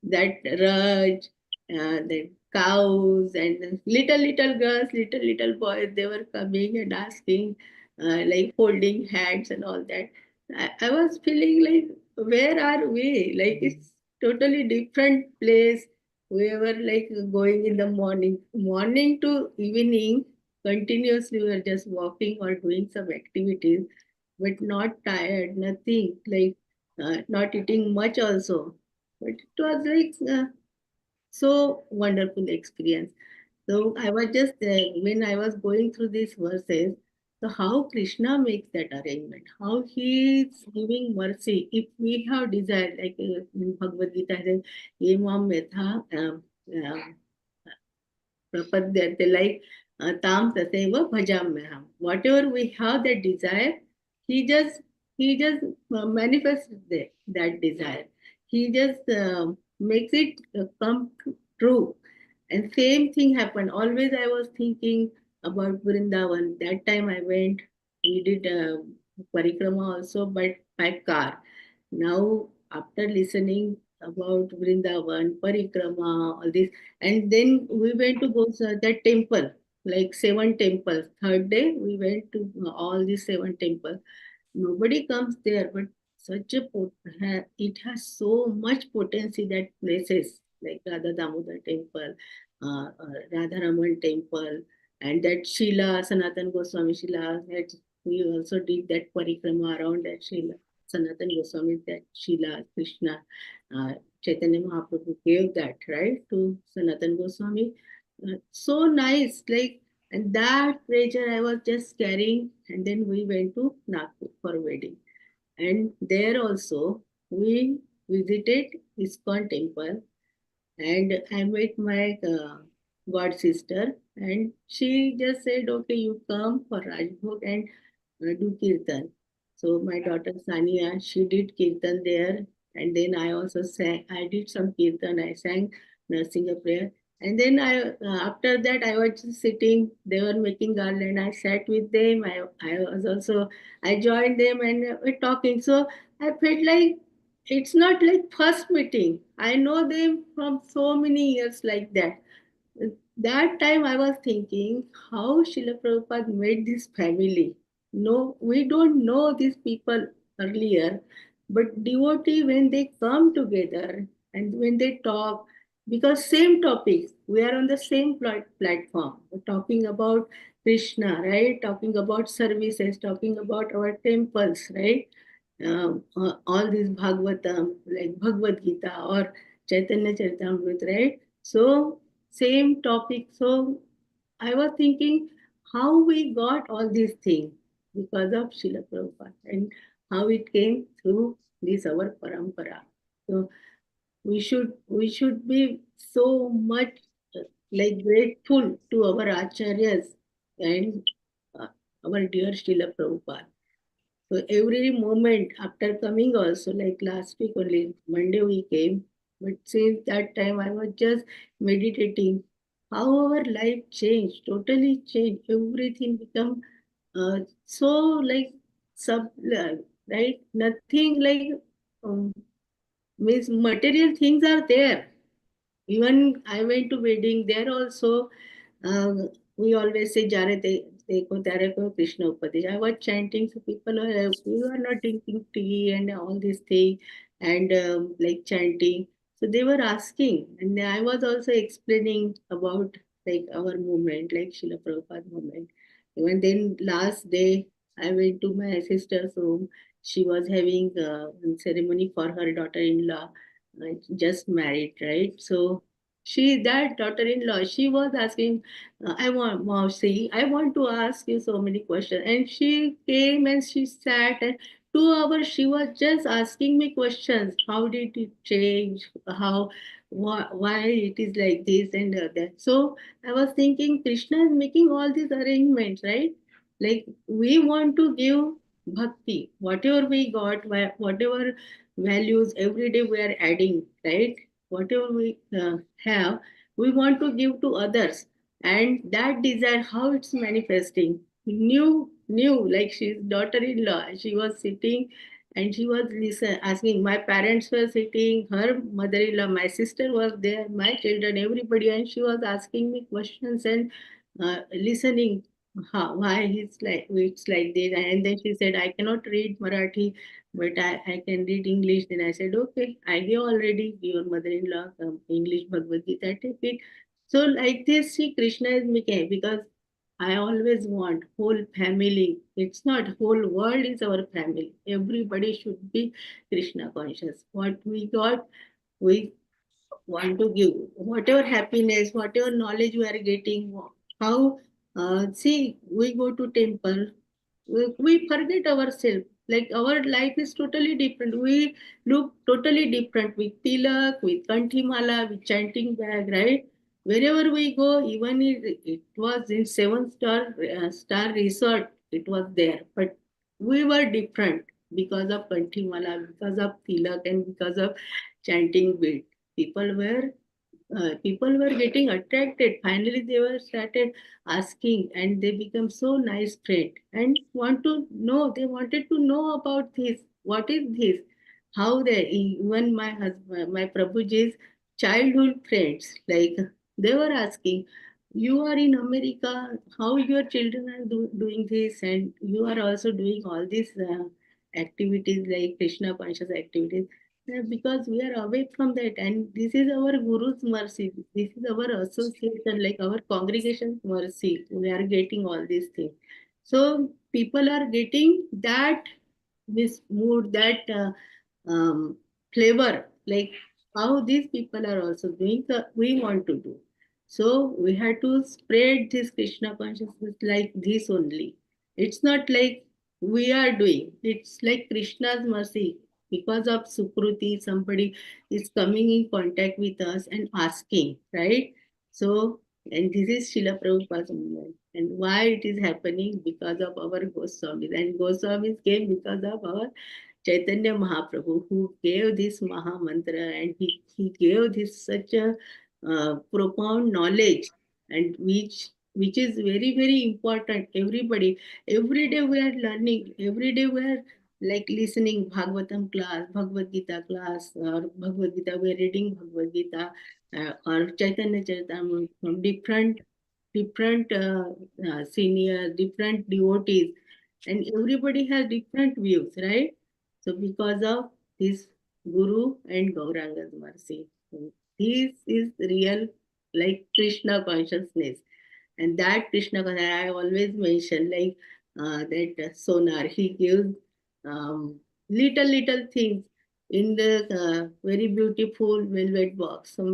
that Raj, the cows and the little girls, little boys, they were coming and asking, like holding hands and all that. I was feeling like, where are we? Like it's totally different place. We were like going in the morning to evening, continuously we were just walking or doing some activities, but not tired, nothing, like not eating much also. But it was like so wonderful experience. So I was just when I was going through these verses, so how Krishna makes that arrangement, how he is giving mercy. If we have desire, like in Bhagavad Gita says, "Ye mam yatha प्रपद्यते like tam taseva bhajamyaham." Whatever we have that desire, he just manifests that desire. He just makes it come true. And same thing happened. Always I was thinking about Vrindavan. That time I went, we did parikrama also, but by car. Now, after listening about Vrindavan, parikrama, all this, and then we went to go to that temple, like 7 temples. Third day, we went to all these 7 temples. Nobody comes there, but such a it has so much potency, that places like Radha Damodar temple, Radharaman temple, and that Shila, Sanatan Goswami Shila, that we also did that parikrama around that Shila. Sanatan Goswami, that Shila, Krishna, Chaitanya Mahaprabhu gave that, right, to Sanatan Goswami. So nice, like, and that treasure I was just carrying, and then we went to Nagpur for wedding. And there also we visited ISKCON temple, and I met my god sister, and she just said, "Okay, you come for Rajbhog and do kirtan." So my daughter Sania, she did kirtan there, and then I also sang. I did some kirtan. I sang nursing a prayer, and then I after that I was just sitting. They were making garland. I sat with them. I was also I joined them, and we're talking. So I felt like it's not like first meeting. I know them from so many years like that. That time I was thinking how Srila Prabhupada made this family. No, we don't know these people earlier, but devotee when they come together and when they talk, because same topics, we are on the same platform. We're talking about Krishna, right? Talking about services, talking about our temples, right? All these Bhagavatam, like Bhagavad Gita or Chaitanya Charitamrita, right? So same topic. So I was thinking how we got all these things because of Srila Prabhupada, and how it came through this our parampara. So we should be so much like grateful to our acharyas and uh, our dear Srila Prabhupada. So every moment after coming also, like last week only, Monday we came, but since that time I was just meditating how our life changed, totally changed. Everything become so like sub, right? Nothing like um, means material things are there. Even I went to wedding there also. We always say Jare Teko Tare Ko Krishna Upadesh. I was chanting, so people are we are not drinking tea and all these things, and like chanting. So they were asking, and I was also explaining about like our movement, like Srila Prabhupada movement. Even then last day I went to my sister's home. She was having a ceremony for her daughter-in-law, just married, right? So that daughter-in-law, she was asking, I want, Mausi, I want to ask you so many questions. And she came and she sat, and 2 hours she was just asking me questions. How did it change? Why it is like this and that. So I was thinking, Krishna is making all these arrangements, right? Like we want to give bhakti, whatever we got, whatever values every day we are adding, right? Whatever we have, we want to give to others, and that desire, how it's manifesting. New, like she's daughter-in-law. She was sitting and she was asking. My parents were sitting, her mother-in-law, my sister was there, my children, everybody, and she was asking me questions and listening. Why it's like this, and then she said, I cannot read Marathi, but I can read English. Then I said, okay, I give already your mother-in-law English Bhagavad Gita, take it. So like this, see, Krishna is making, because I always want whole family. It's not whole world is our family. Everybody should be Krishna conscious. What we got, we want to give. Whatever happiness, whatever knowledge we are getting, how see, we go to temple, we forget ourselves. Like our life is totally different. We look totally different with tilak, with kanthimala, with chanting bag, right? Wherever we go, even it was in star resort, it was there, but we were different because of kanthimala, because of tilak, and because of chanting bead. People were people were getting attracted. Finally, they were started asking, and they become so nice friend and want to know. They wanted to know about this. What is this? How they, even my husband, my Prabhuji's childhood friends, like they were asking, you are in America, how your children are doing this, and you are also doing all these activities like Krishna conscious activities. Because we are away from that, and this is our Guru's mercy. This is our association, like our congregation's mercy. We are getting all these things. So people are getting that this mood, that flavor, like how these people are also doing. We want to do. So we had to spread this Krishna consciousness like this only. It's not like we are doing. It's like Krishna's mercy. Because of Sukruti, somebody is coming in contact with us and asking, right? So, and this is Srila Prabhupada's movement. And why it is happening? Because of our Goswamis. And Goswamis came because of our Chaitanya Mahaprabhu, who gave this Maha Mantra, and he gave this such a profound knowledge, and which is very, very important. Every day we are learning, every day we are like listening Bhagavatam class, Bhagavad Gita class, or Bhagavad Gita, we are reading Bhagavad Gita, or Chaitanya Charitamrita from different senior, different devotees, and everybody has different views, right? So because of this Guru and Gauranga's mercy, so this is real, like Krishna consciousness. And that Krishna consciousness, I always mention, like that sonar, he gives little things in the very beautiful velvet box. So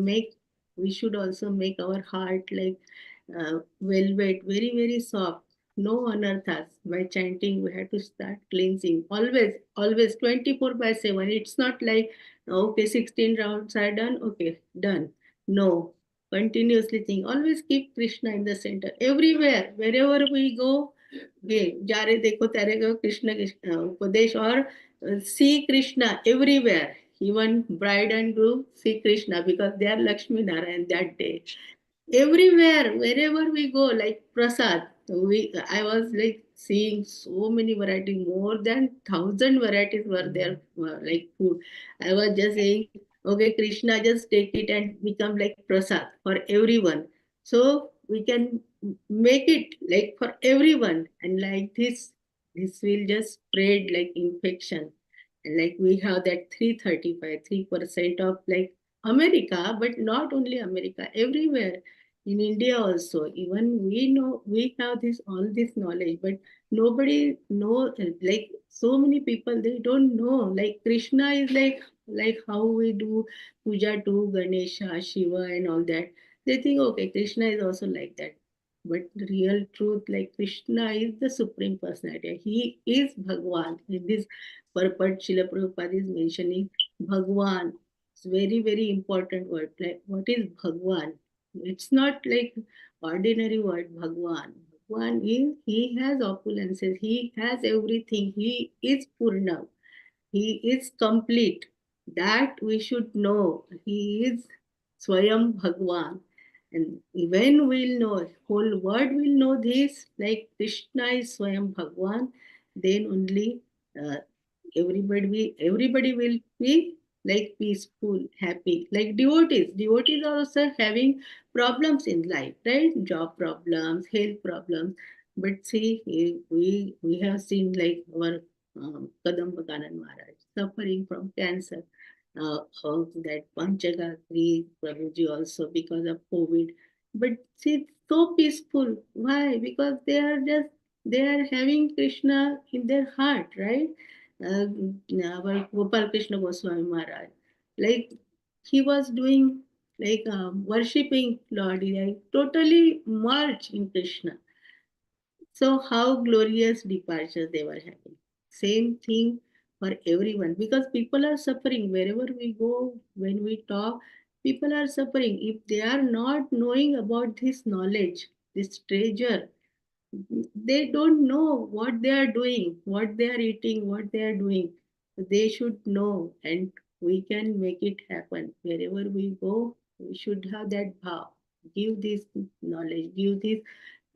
we should also make our heart like velvet, very, very soft. No unearth us. By chanting, we have to start cleansing. Always 24/7. It's not like, okay, 16 rounds are done, okay, done. No, continuously think. Always keep Krishna in the center. Everywhere, wherever we go, jare dekho tere go Krishna Upadesh, or see Krishna everywhere. Even bride and groom see Krishna, because they are Lakshmi Narayan that day. Everywhere, wherever we go, like prasad, I was like seeing so many varieties, more than 1,000 varieties were there, like food. I was just saying, okay, Krishna, just take it and become like prasad for everyone. So we can make it like for everyone, and like this will just spread like infection. And like we have that 335 3% of like America, but not only America, everywhere. in India also, even we know we have this all this knowledge, but nobody know, like so many people they don't know. Like Krishna is like how we do puja to Ganesha, Shiva, and all that. They think okay, Krishna is also like that. But the real truth, like Krishna is the supreme personality. He is Bhagwan. In this purport, Srila Prabhupada is mentioning Bhagwan. It's very, very important word. Like what is Bhagwan? It's not like ordinary word Bhagwan. Bhagwan is he has opulences, he has everything, he is Purna, he is complete. That we should know. He is Swayam Bhagwan. And when we'll know, whole world will know this, like Krishna is Swayam Bhagwan, then only uh, everybody will be like peaceful, happy. Like devotees are also having problems in life, right? Job problems, health problems. But see, we have seen like our Kadamba Kanan Maharaj suffering from cancer. Of that Panchagatri Prabhuji also because of COVID. But see, so peaceful. Why? Because they are having Krishna in their heart, right? uh, our Gopal Krishna Goswami Maharaj. Like he was doing like worshipping Lord, like totally merged in Krishna. So how glorious departure they were having. Same thing for everyone because people are suffering wherever we go, when we talk, people are suffering. If they are not knowing about this knowledge, this treasure, they don't know what they are doing, what they are eating, what they are doing. They should know, and we can make it happen. Wherever we go, we should have that bhav. Give this knowledge, give this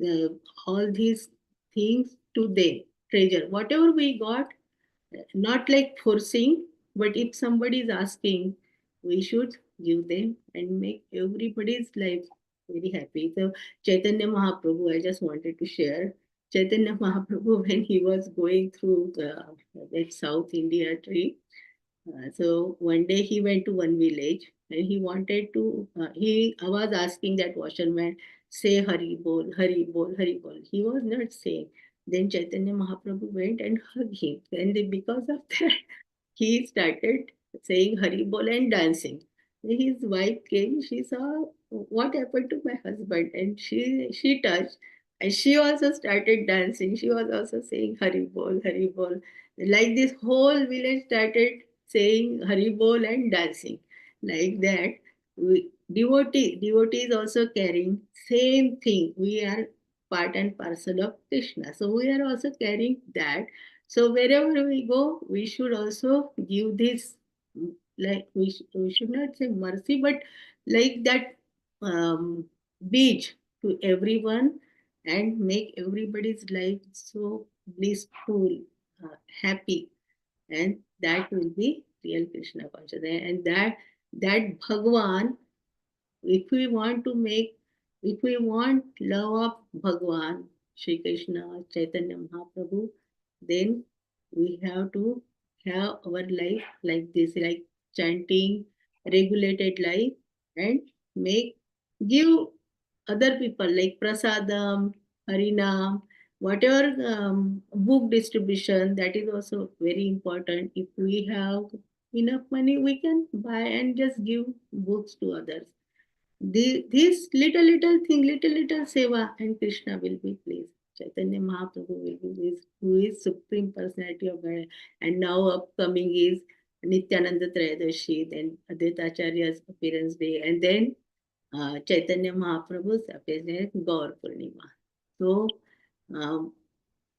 uh, all these things to them. Treasure. Whatever we got, not like forcing, but if somebody is asking, we should give them and make everybody's life very happy. So Chaitanya Mahaprabhu, I just wanted to share. Chaitanya Mahaprabhu, when he was going through that South India trip, so one day he went to one village and he wanted to, I was asking that washerman, say Hari Bol, Hari Bol, Hari Bol. He was not saying. Then Chaitanya Mahaprabhu went and hugged him. And because of that, he started saying Hari Bol and dancing. His wife came, she saw what happened to my husband, and she touched, and she also started dancing. She was also saying Hari Bol, Hari Bol. Like this whole village started saying Hari Bol and dancing. Like that, devotee is also carrying same thing. We are part and parcel of Krishna. So we are also carrying that. So wherever we go, we should also give this, like we should not say mercy, but like that beach to everyone and make everybody's life so blissful, happy, and that will be real Krishna consciousness. And that Bhagwan, if we want to make, if we want love of Bhagwan, Shri Krishna, Chaitanya Mahaprabhu, then we have to have our life like this, like chanting, regulated life, and make, give other people like prasadam, harinam, whatever book distribution, that is also very important. If we have enough money, we can buy and just give books to others. This little thing, little seva, and Krishna will be pleased. Chaitanya Mahaprabhu will be pleased, who is Supreme Personality of God. And now upcoming is Nityananda Trayadashi, then Advaita Acharya's appearance day, and then Chaitanya Mahaprabhu's appearance Gaur Purnima. So um,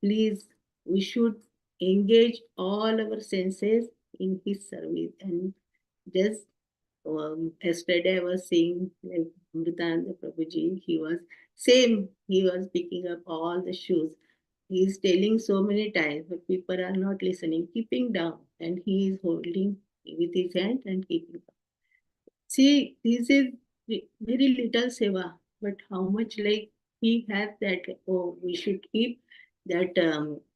please, we should engage all our senses in his service and just yesterday I was seeing like Amritananda Prabhuji, he was same, he was picking up all the shoes. He is telling so many times, but people are not listening, keeping down, and he is holding with his hand and keeping up. See, this is very little seva, but how much like he has that, oh, we should keep that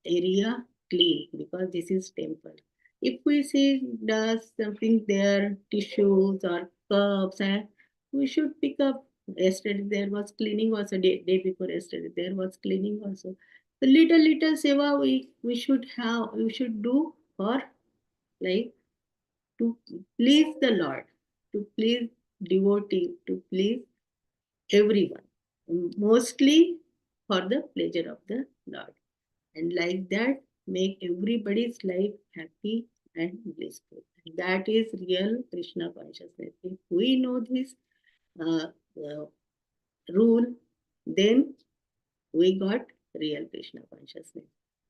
area clean because this is temple. If we see does something there, tissues or cups, and we should pick up Yesterday there was cleaning also. Day before yesterday there was cleaning also. The little seva we should have, we should do for like to please the Lord, to please devotee, to please everyone, mostly for the pleasure of the Lord. And like that, make everybody's life happy and blissful. That is real Krishna consciousness. If we know this uh, uh, rule, then we got real Krishna consciousness.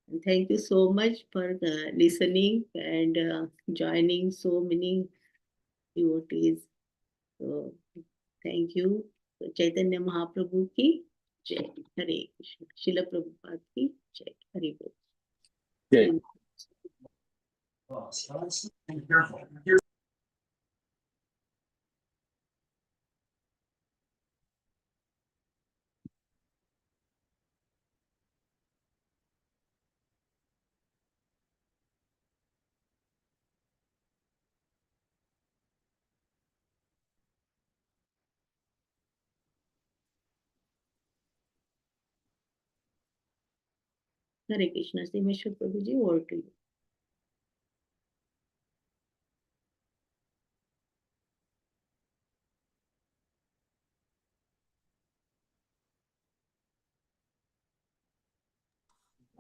And thank you so much for listening and joining so many devotees. So thank you. So, Chaitanya Mahaprabhu ki jai. Hare Krishna. Srila Prabhupada ki jai. Hare Bol. Jai. Hare Krishna. Simeshwar Prabhuji, over to you.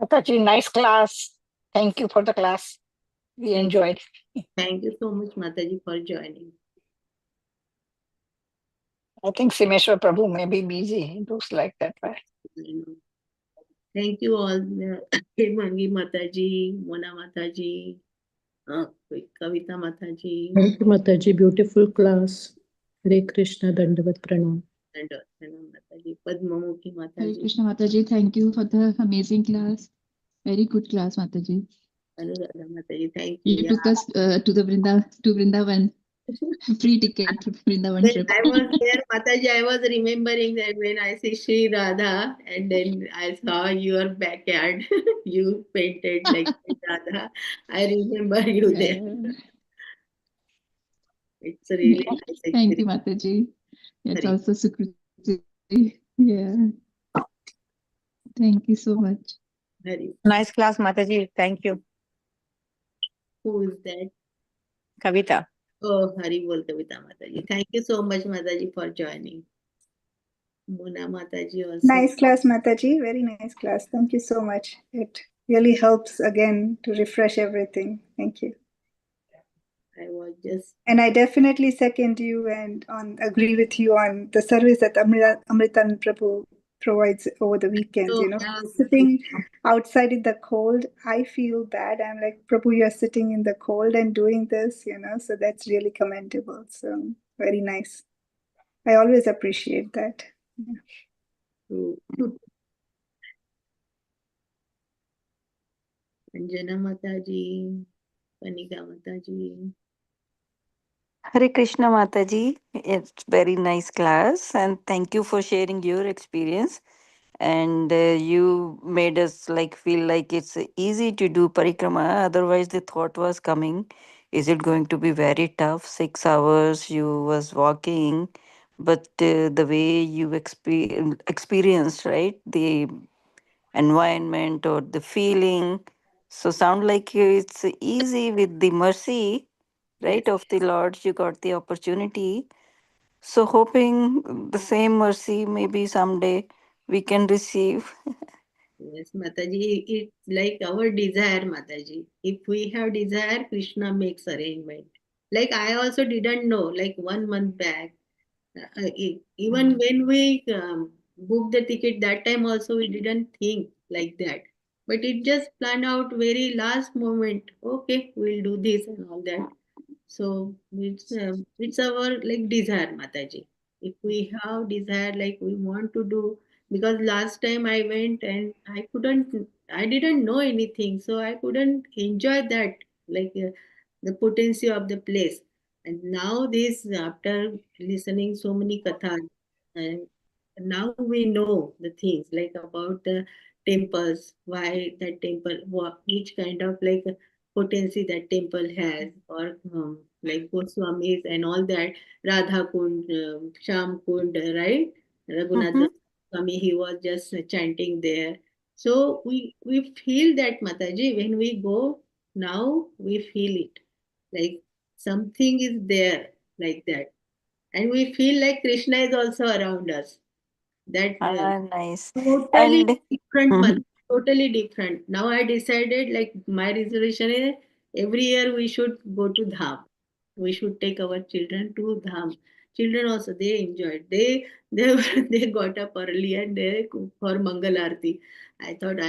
Mataji, nice class. Thank you for the class. We enjoyed. Thank you so much, Mataji, for joining. I think Simeshwar Prabhu may be busy. It looks like that, right? Thank you all, Mangi Mataji, Mona Mataji, Kavita Mataji, Thank you, Mataji. Beautiful class. Hare Krishna, Dandavat Pranam. and Mataji, Padmamukhi Hare Mataji, Krishna Mataji, thank you for the amazing class. Very good class, Mataji. Anuradha Mataji. Thank you. You took us to Vrindavan. Free ticket to Vrindavan When trip. I was there, Mataji, I was remembering that when I see Sri Radha, and then I saw your backyard, you painted like Sri Radha. I remember you there. It's a really nice Thank you, experience. Mataji. It's Hare. also Sukriti. Yeah. Thank you so much. Hare. Nice class, Mataji. Thank you. Who is that? Kavita. Oh, Hari Bol Kavita Mataji. Thank you so much, Mataji, for joining. Mona Mataji also. Nice class, Mataji. Very nice class. Thank you so much. It really helps again to refresh everything. Thank you. I was just. And I definitely second you and agree with you on the service that Amritan Prabhu provides over the weekends. So, Sitting outside in the cold, I feel bad. I'm like, Prabhu, you're sitting in the cold and doing this, so that's really commendable. So very nice. I always appreciate that. Anjana Mataji, Panika Mataji. Hare Krishna Mataji, it's very nice class and thank you for sharing your experience. And you made us like feel like it's easy to do parikrama. Otherwise, the thought was coming, is it going to be very tough? 6 hours you was walking, but the way you experienced, right, the environment or the feeling, so sound like it's easy with the mercy, Yes, right, of the Lord. You got the opportunity, so hoping the same mercy maybe someday we can receive. yes, Mataji. It's like our desire, Mataji. If we have desire, Krishna makes arrangement. Like I also didn't know, like 1 month back. Even when we booked the ticket, that time also we didn't think like that. But it just planned out very last moment. Okay, we'll do this and all that. So it's our like desire, Mataji. If we have desire, like we want to do, because last time I went and I didn't know anything, so I couldn't enjoy that, like the potency of the place. And now this, after listening so many kathas, and now we know the things like about the temples, why that temple, what, which kind of like potency that temple has, or like Goswamis and all that, Radha Kund, Sham Kund, right? Raghunath Mm-hmm. Swami, he was just chanting there. So we feel that, Mataji, when we go now, we feel it. Like something is there like that. And we feel like Krishna is also around us. That Nice. totally And different month, Mhm. totally different. Now I decided, like, my resolution is every year we should go to Dham. We should take our children to Dham. Children also, they enjoyed. They they got up early and they cooked for Mangal Aarti. I thought,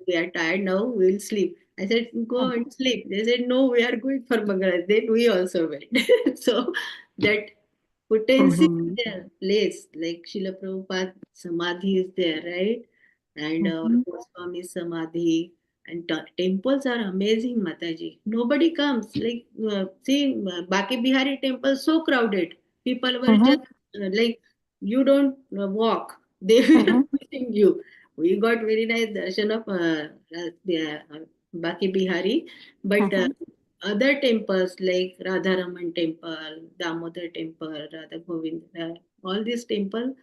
we are tired now, we'll sleep. I said, go and sleep. They said, no, we are going for Mangal Aarti. Then we also went. So that potency is Mhm. there, place like Srila Prabhupada Samadhi is there, right? And Mhm. Goswami Samadhi and temples are amazing, Mataji. Nobody comes. Like, see, Baki Bihari temple so crowded. People were just Mhm. like, you don't walk. They were Mhm. pushing you. We got very nice darshan of Baki Bihari, but Mhm. other temples like Radharaman temple, Damodar temple, Radha Govinda, all these temples,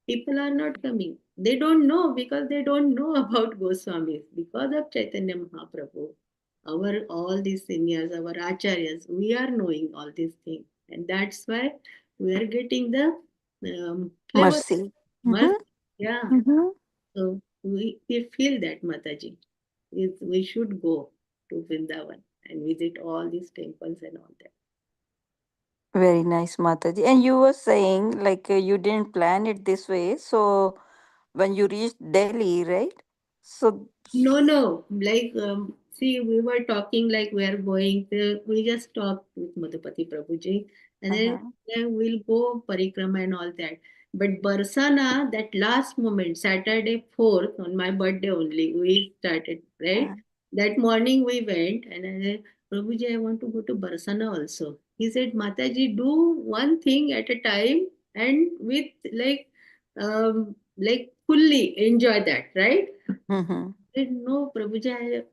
people are not coming. They don't know because they don't know about Goswamis. Because of Chaitanya Mahaprabhu, our all these seniors, our acharyas, we are knowing all these things. And that's why we are getting the flavor. Mercy. Mercy. Mhm. Yeah. Mhm. So we feel that, Mataji. We should go to Vrindavan and visit all these temples and all that. Very nice, Mataji. And you were saying like you didn't plan it this way. So when you reached Delhi, right? So. No, no. Like, see, we were talking like we are going there. We just talked with Madhupati Prabhuji, and Uh-huh. then we'll go parikrama and all that. But Barsana, that last moment, Saturday 4th, on my birthday only, we started, right? Uh, That morning we went, and I said, Prabhuji, I want to go to Barsana also. He said, Mataji, do one thing at a time and with like fully enjoy that, right? mhm. Said, no, Prabhuji,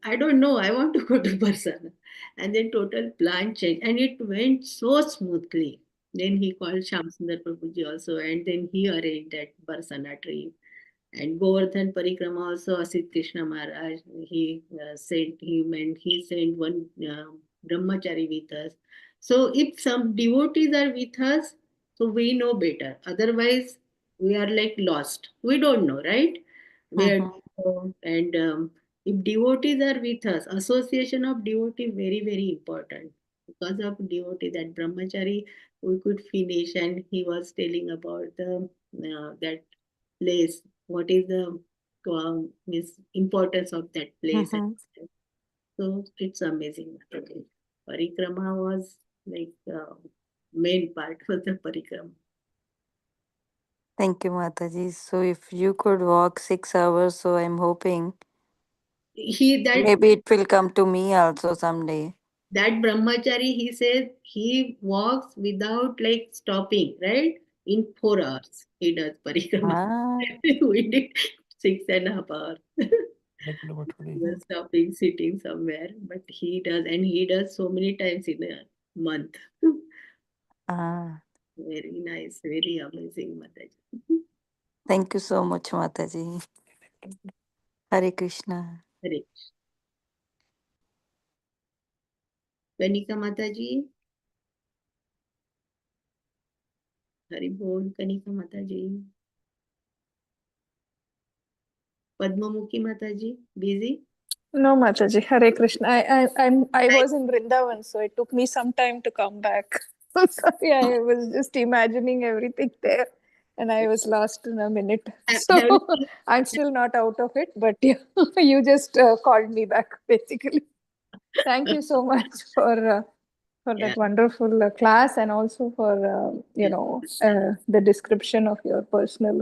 I don't know. I want to go to Barsana. And then total plan changed. And it went so smoothly. Then he called Shyam Sundar Prabhuji also. And then he arranged that Barsana trip. And Govardhan Parikrama also, Asit Krishna Maharaj, he sent him and he sent one brahmachari with us. So if some devotees are with us, so we know better. Otherwise, we are like lost. We don't know, right? Where to Mhm. go. And if devotees are with us, association of devotee very, very important. Because of devotee, that brahmachari, we could finish. And he was telling about the that place, what is the means importance of that place. Mhm. So it's amazing. Okay. Parikrama was like main part for the parikrama. Thank you, Mataji. So if you could walk 6 hours, so I'm hoping He maybe it will come to me also someday. that brahmachari, he says he walks without like stopping, right? In 4 hours he does parikrama. Ah. We did 6.5 hours. Just stopping, sitting somewhere, but he does, and he does so many times in a month. Ah. Very nice, very amazing, Mataji. Thank you so much, Mataji. Hare Krishna. Hare Kanika Mataji, Hari Bol, Kanika Mataji, Padmamukhi Mataji, busy? No, Mataji, Hare Krishna. I was in Vrindavan, so it took me some time to come back. Sorry, I was just imagining everything there, and I was lost in a minute. So Have you seen? I'm still not out of it, but yeah, you just called me back, basically. Thank you so much for Yeah, that wonderful class, and also for yes. the description of your personal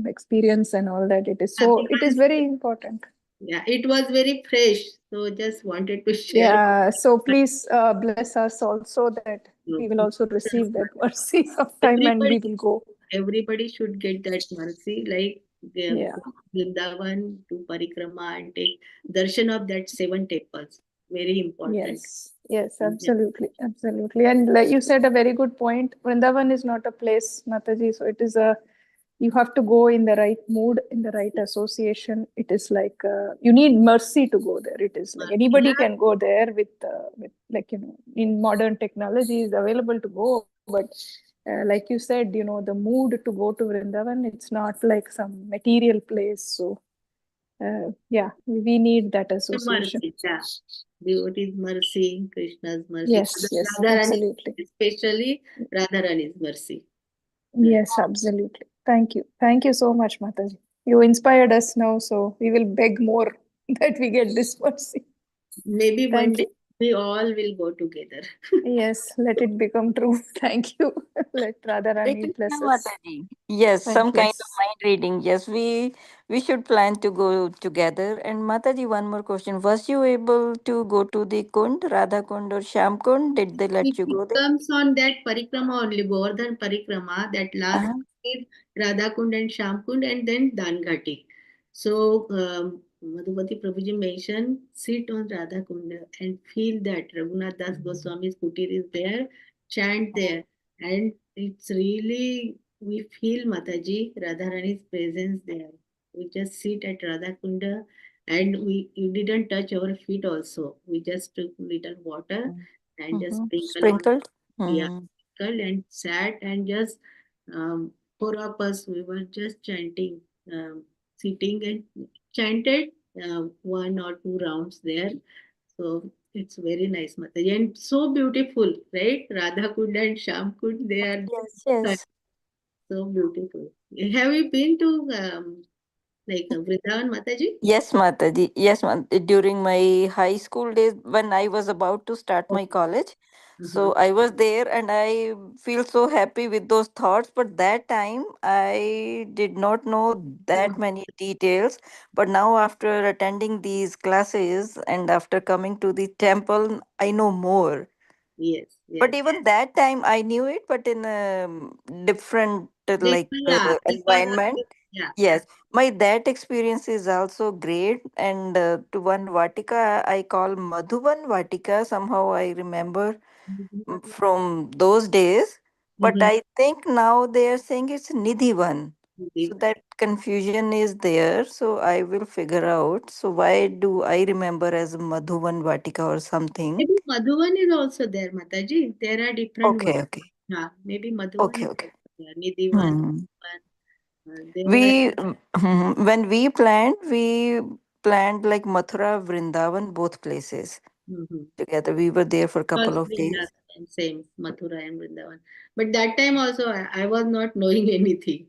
experience and all that. Yeah, It is because very important. yeah, it was very fresh, so just wanted to share. Yeah, so please bless us also that we will also receive that mercy sometime and Everybody, we will go. everybody should get that mercy, like Yeah, go to Vrindavan to parikrama and take darshan of that seven temples. Very important. yes, Yes, absolutely, absolutely. And like you said, a very good point. Vrindavan is not a place, Mataji. So it is you have to go in the right mood, in the right association. It is like you need mercy to go there. It is like anybody can go there with like, in modern technology is available to go. But like you said, the mood to go to Vrindavan, it's not like some material place. So yeah, we need that association. Mercy, yeah. Devotee's mercy, Krishna's mercy. Yes, yes, Radharani, absolutely. especially Radharani's mercy. Yes, absolutely. Thank you. Thank you so much, Mataji. You inspired us now, so we will beg more that we get this mercy. Maybe one Thank day you. we all will go together. Yes, let it become true. Thank you. Let Hare Radharani bless Krishna us. Mataji. Yes, Thank some you. kind of mind reading. Yes, we should plan to go together. And Mataji, one more question. Was you able to go to the Kund, Radha Kund or Sham Kund? Did they let you It go there? comes on that parikrama only, Govardhan parikrama, that last Uh-huh. is Radha Kund and Sham Kund and then Danghati. So Madhuvati Prabhuji mentioned, sit on Radha Kund and feel that Raghunath Das Goswami's kutir is there, chant there. And it's really, we feel Mataji, Radharani's presence there. We just sit at Radha Kunda and you didn't touch our feet also. We just took little water and just Mm-hmm. sprinkle on, Sprinkled? yeah, Mm. sprinkled and sat and just four of us, we were just chanting, sitting and chanted 1 or 2 rounds there. So it's very nice, Mataji, and so beautiful, right? Radha Kund and Sham Kund, they are Yes, yes. so beautiful. Have you been to like Vrindavan, Mataji? Yes, Mataji. Yes, during my high school days, when I was about to start my college, Uh-huh. so I was there and I feel so happy with those thoughts. But that time I did not know that many details. But now, after attending these classes and after coming to the temple, I know more. Yes, But yes. even that time I knew it, but in a different Yeah, because of environment. this, yeah. Yes, my that experience is also great. And to one Vatika, I call Madhuban Vatika. Somehow I remember Mhm. from those days. But Mhm. I think now they are saying it's Nidhivan. So Indeed. that confusion is there. So I will figure out. So why do I remember as Madhuban Vatika or something? Maybe Madhuvan is also there, Mataji. There are different ones. Okay, okay, Yeah, maybe Madhuvan okay, is okay. also there. Nidhivan, Hmm. there are. When we planned like Mathura, Vrindavan, both places Mm-hmm. together. We were there for a couple Also of in that days. same Mathura and Vrindavan. But that time also I was not knowing anything.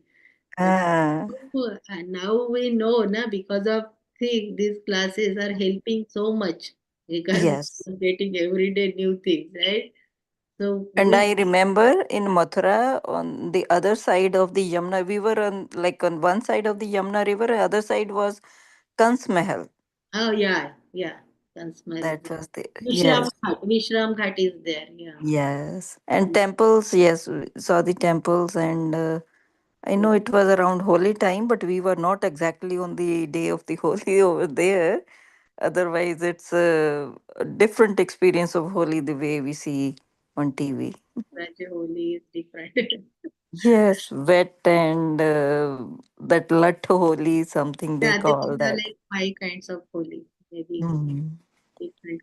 But Ah, now we know, na, because of these classes are helping so much because yes. we're getting everyday new things, right? So And we, I remember in Mathura, on the other side of the Yamuna, we were on one side of the Yamuna River, other side was Kans Mahal. oh yeah, yeah, that's my That was the Vishram yes, Ghat. Vishram Ghat is there, yeah. yes. And temples, yes, we saw the temples. And I know it was around holy time, but we were not exactly on the day of the holy over there. Otherwise, it's a different experience of Holi the way we see on TV. Raja Holi is different. Yes, wet and that Lat Holi, something they Yeah, there call are that. like 5 kinds of Holi, maybe Mm. different.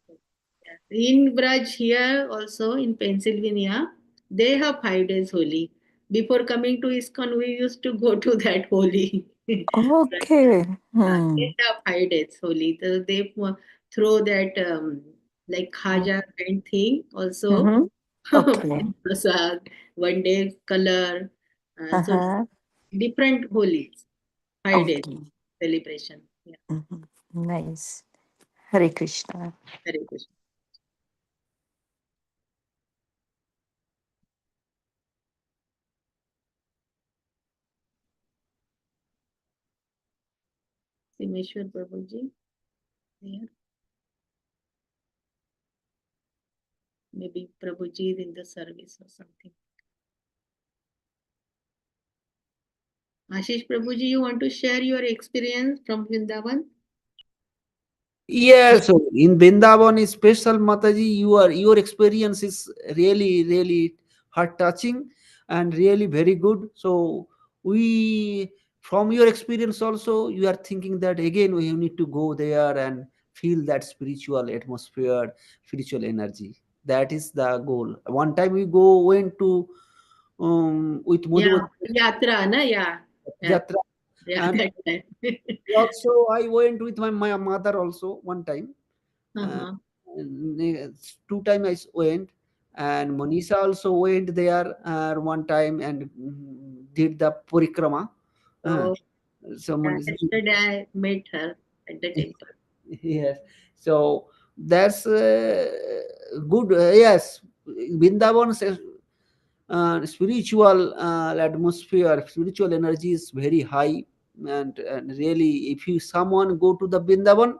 Yeah. In Braj here also in Pennsylvania, they have 5 days Holi. Before coming to ISKCON, we used to go to that Holi. Okay. They Hmm. have 5 days Holi. So they throw that like khaja kind thing also. Mm-hmm. Okay. Prasad, 1 day color. So Uh-huh. different Holi's, 5 days Okay. celebration. Yeah, Mhm. Nice. Hare Krishna. very good. Simeshwar Prabhuji, there. Maybe Prabhuji is in the service or something. Ashish Prabhuji, you want to share your experience from Vrindavan? Yes, so in Vrindavan is special, Mataji. Your experience is really heart touching and really very good. So we, from your experience also, you are thinking that again we need to go there and feel that spiritual atmosphere, spiritual energy. That is the goal. One time we went to with Yeah, Madhu yatra, na? Yeah, yeah, Jatra, yeah, and that time. also I went with my mother also one time. Uh, Uh-huh. two times I went, and Monisha also went there one time and did the parikrama. Uh, Oh, so yeah, Monisha, yesterday I met her at the temple. yes. So that's good. Yes, Vrindavan spiritual atmosphere, spiritual energy is very high, and really, if you someone go to the Vrindavan,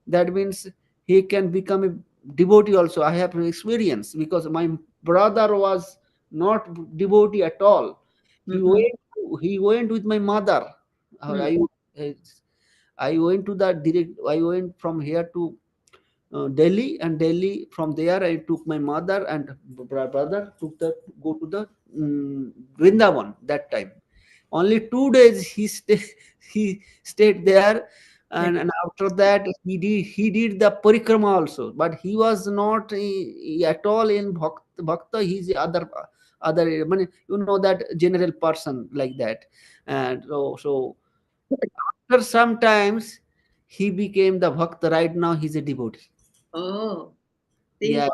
that means he can become a devotee also. I have experience because my brother was not devotee at all. he Mm-hmm. went he went with my mother. Hmm. I went to the direct. I went from here to Delhi, and Delhi from there I took my mother and brother took the go to the Vrindavan that time. Only 2 days he stayed there, and after that he did the parikrama also. But he was not at all in bhakta. He's the other. I mean, you know that general person like that, and so after sometimes he became the bhakta. Right now he's a devotee. Oh, see, Yeah.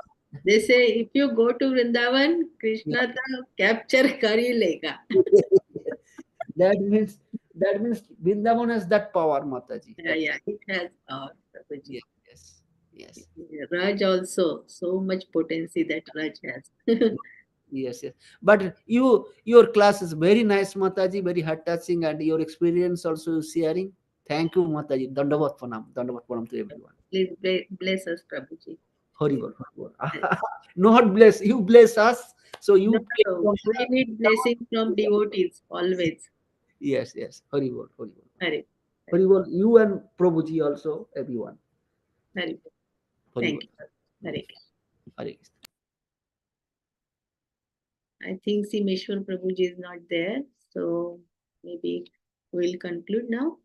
they say if you go to Vrindavan, Yeah. Krishna ta capture kar hi lega. that means that means Vrindavan has that power, Mataji. Yeah, That yeah, it has power, Prabhuji. yes, yes, yes, Raj also, so much potency that Raj has. yes, yes. But your class is very nice, Mataji, very heart touching, and your experience also sharing. Thank you, Mataji. Dandavat pranam to everyone. Please bless us, Prabhuji. Horrible, horrible. Not bless you, bless us. So No, you came no, from we need blessing from devotees always. yes, yes, horrible, horrible, Hari, Hari, horrible. You and Prabhuji also, everyone, Hari. Thank horrible. you. Hari. Hare Krishna. I think Simeshwar Prabhuji is not there, so maybe we'll conclude now.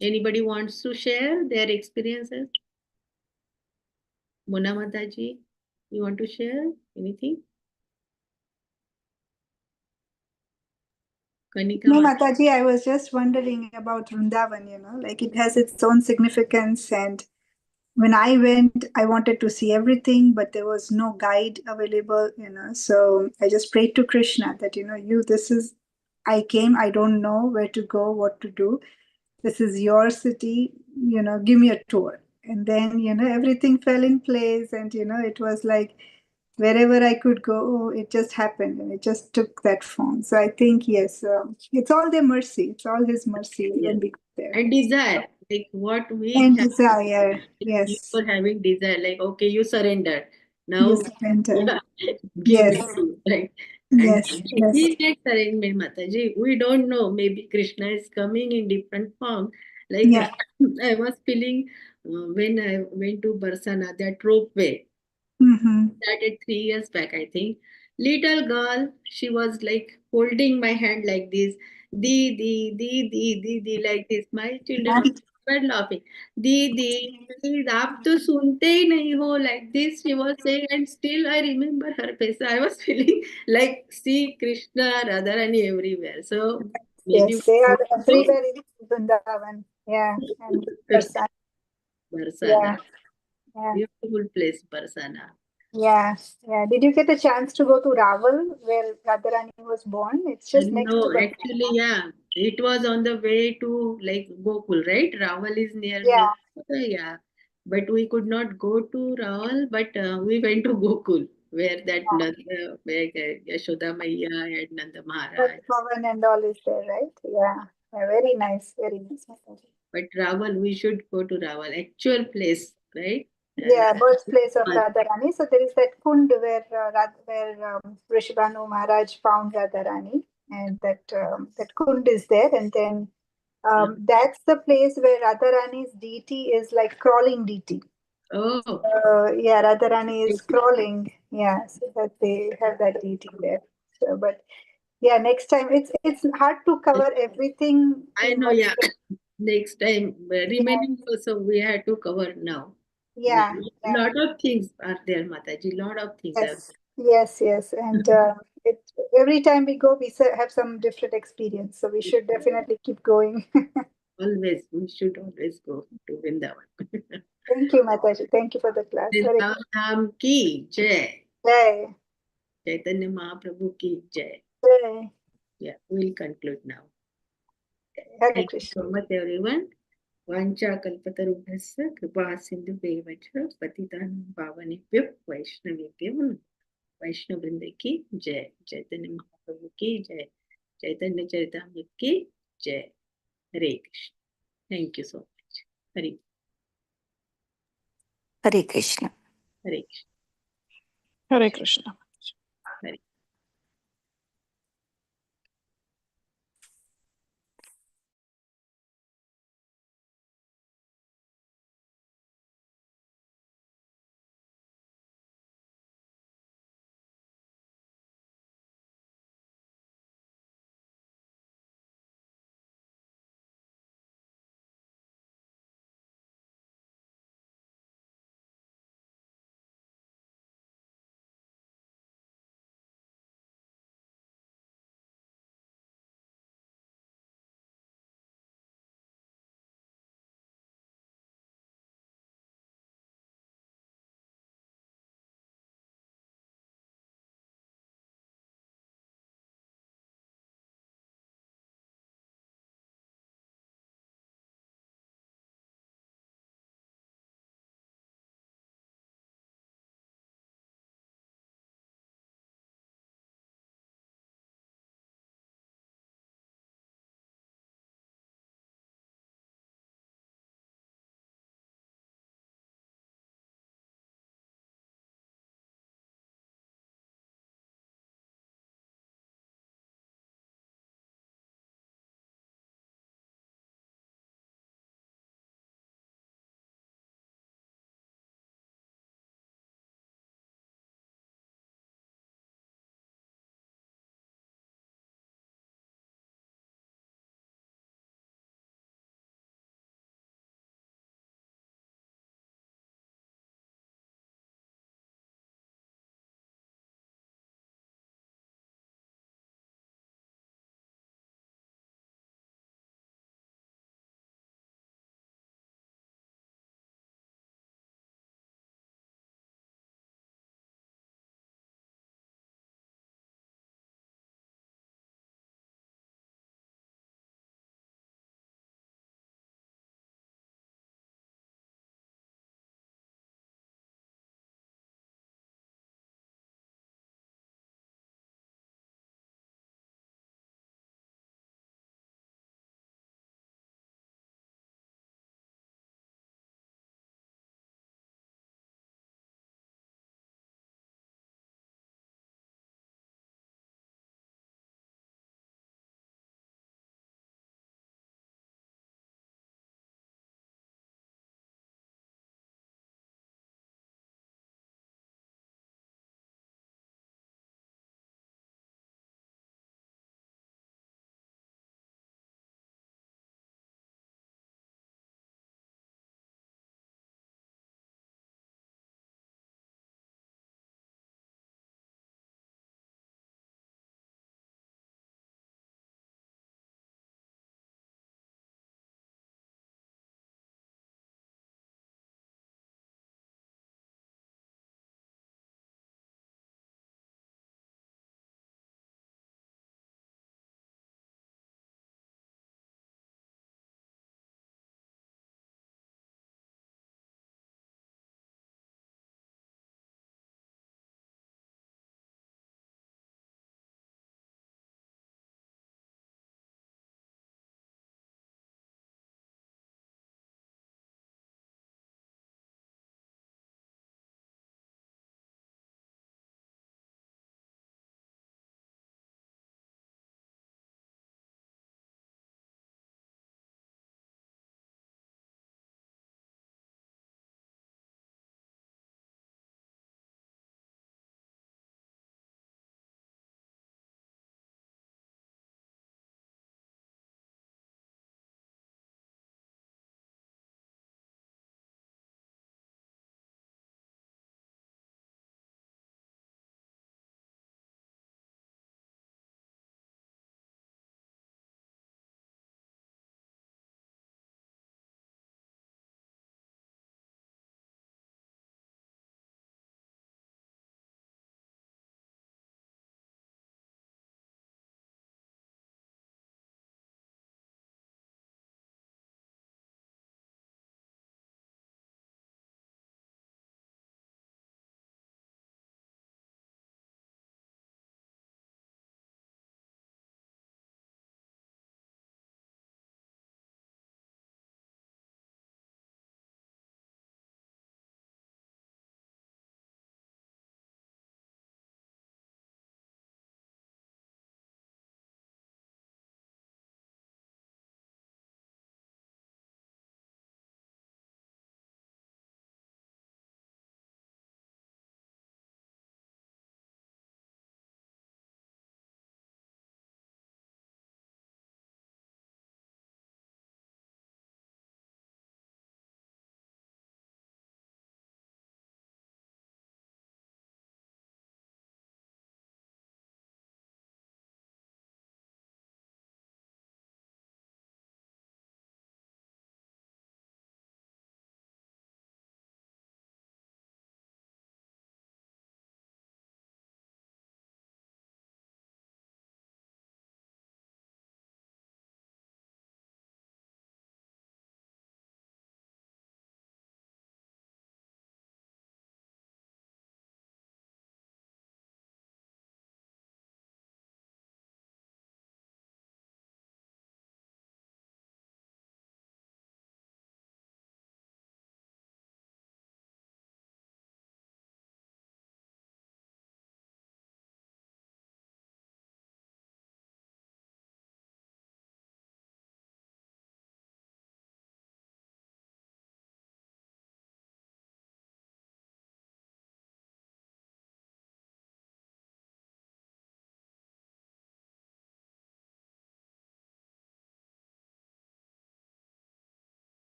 Anybody wants to share their experiences? Mona Mataji, you want to share anything? Kanika No, Mata. Mataji, I was just wondering about Vrindavan, like it has its own significance. And when I went, I wanted to see everything, but there was no guide available. So I just prayed to Krishna that, I came, I don't know where to go, what to do. This is your city, give me a tour. And then, everything fell in place. And, it was like wherever I could go, it just happened and it just took that form. So I think, yes, it's all their mercy. It's all His mercy Yes. when we go there. And desire, like what we And have, desire, you yes. were having desire, like, okay, you surrendered. You Now, surrender. yeah, give Yes, me two, right? And yes, yes. he makes arrangement, Mataji. We don't know. Maybe Krishna is coming in different form. Like Yeah. I was feeling when I went to Barsana, that ropeway. Mm-hmm. Started 3 years back, I think. Little girl, she was like holding my hand like this, di, like this. My children also were laughing. Di, please, आप तो सुनते ही नहीं हो, like this she was saying, and still I remember her face. I was feeling like see Krishna, Radharani everywhere. So maybe Yes, they we are go everywhere in Vrindavan. Yeah, and to Barsana. Barsana, Yeah, yeah, beautiful place, Barsana. yeah, yeah. Did you get a chance to go to Raval, where Radharani was born? It's just next to No, actually, Barsana. yeah, it was on the way to like Gokul, right? Raval is near Yeah. yeah, but we could not go to Raval, but we went to Gokul, where that Nanda, where Yashoda Maiya and Nanda But Maharaj. Pavan and all is there, right? Yeah. Yeah, very nice, very nice. Mataji. But Raval, we should go to Raval, actual place, right? Yeah, birthplace of Radharani. So there is that kund where Rishabhanu Maharaj found Radharani, and that kund is there. And then That's the place where Radharani's deity is like crawling deity. Oh, Yeah, Radharani is crawling. Yeah, so that they have that deity there. So, but yeah, next time it's hard to cover everything. I In know, one yeah. day. Next time, remaining also we have to cover now. Yeah, yeah. Lot of things are there, Mataji. Lot of things are Yes, and it every time we go, we have some different experience. So we should definitely keep going. always. We should always go to Vrindavan. Thank you, Mataji. Thank you for the class. Hare Vrindavan Dham ki jai. Jai. Chaitanya Mahaprabhu ki jai. Jai. Yeah, we'll conclude now. Hare Thank you Krishna. so much, everyone. वाञ्छा कल्पतरुभ्यश्च कृपा सिन्धुभ्यैव च पतितानां पावनेभ्यो वैष्णवेभ्यो नमः। वैष्णववृंद की जय। चैतन्य महाप्रभु की जय। चैतन्य चरितामृत की जय। Hare Krishna. Thank you so much. Hare Hare Krishna. Hare Krishna. Hare Krishna.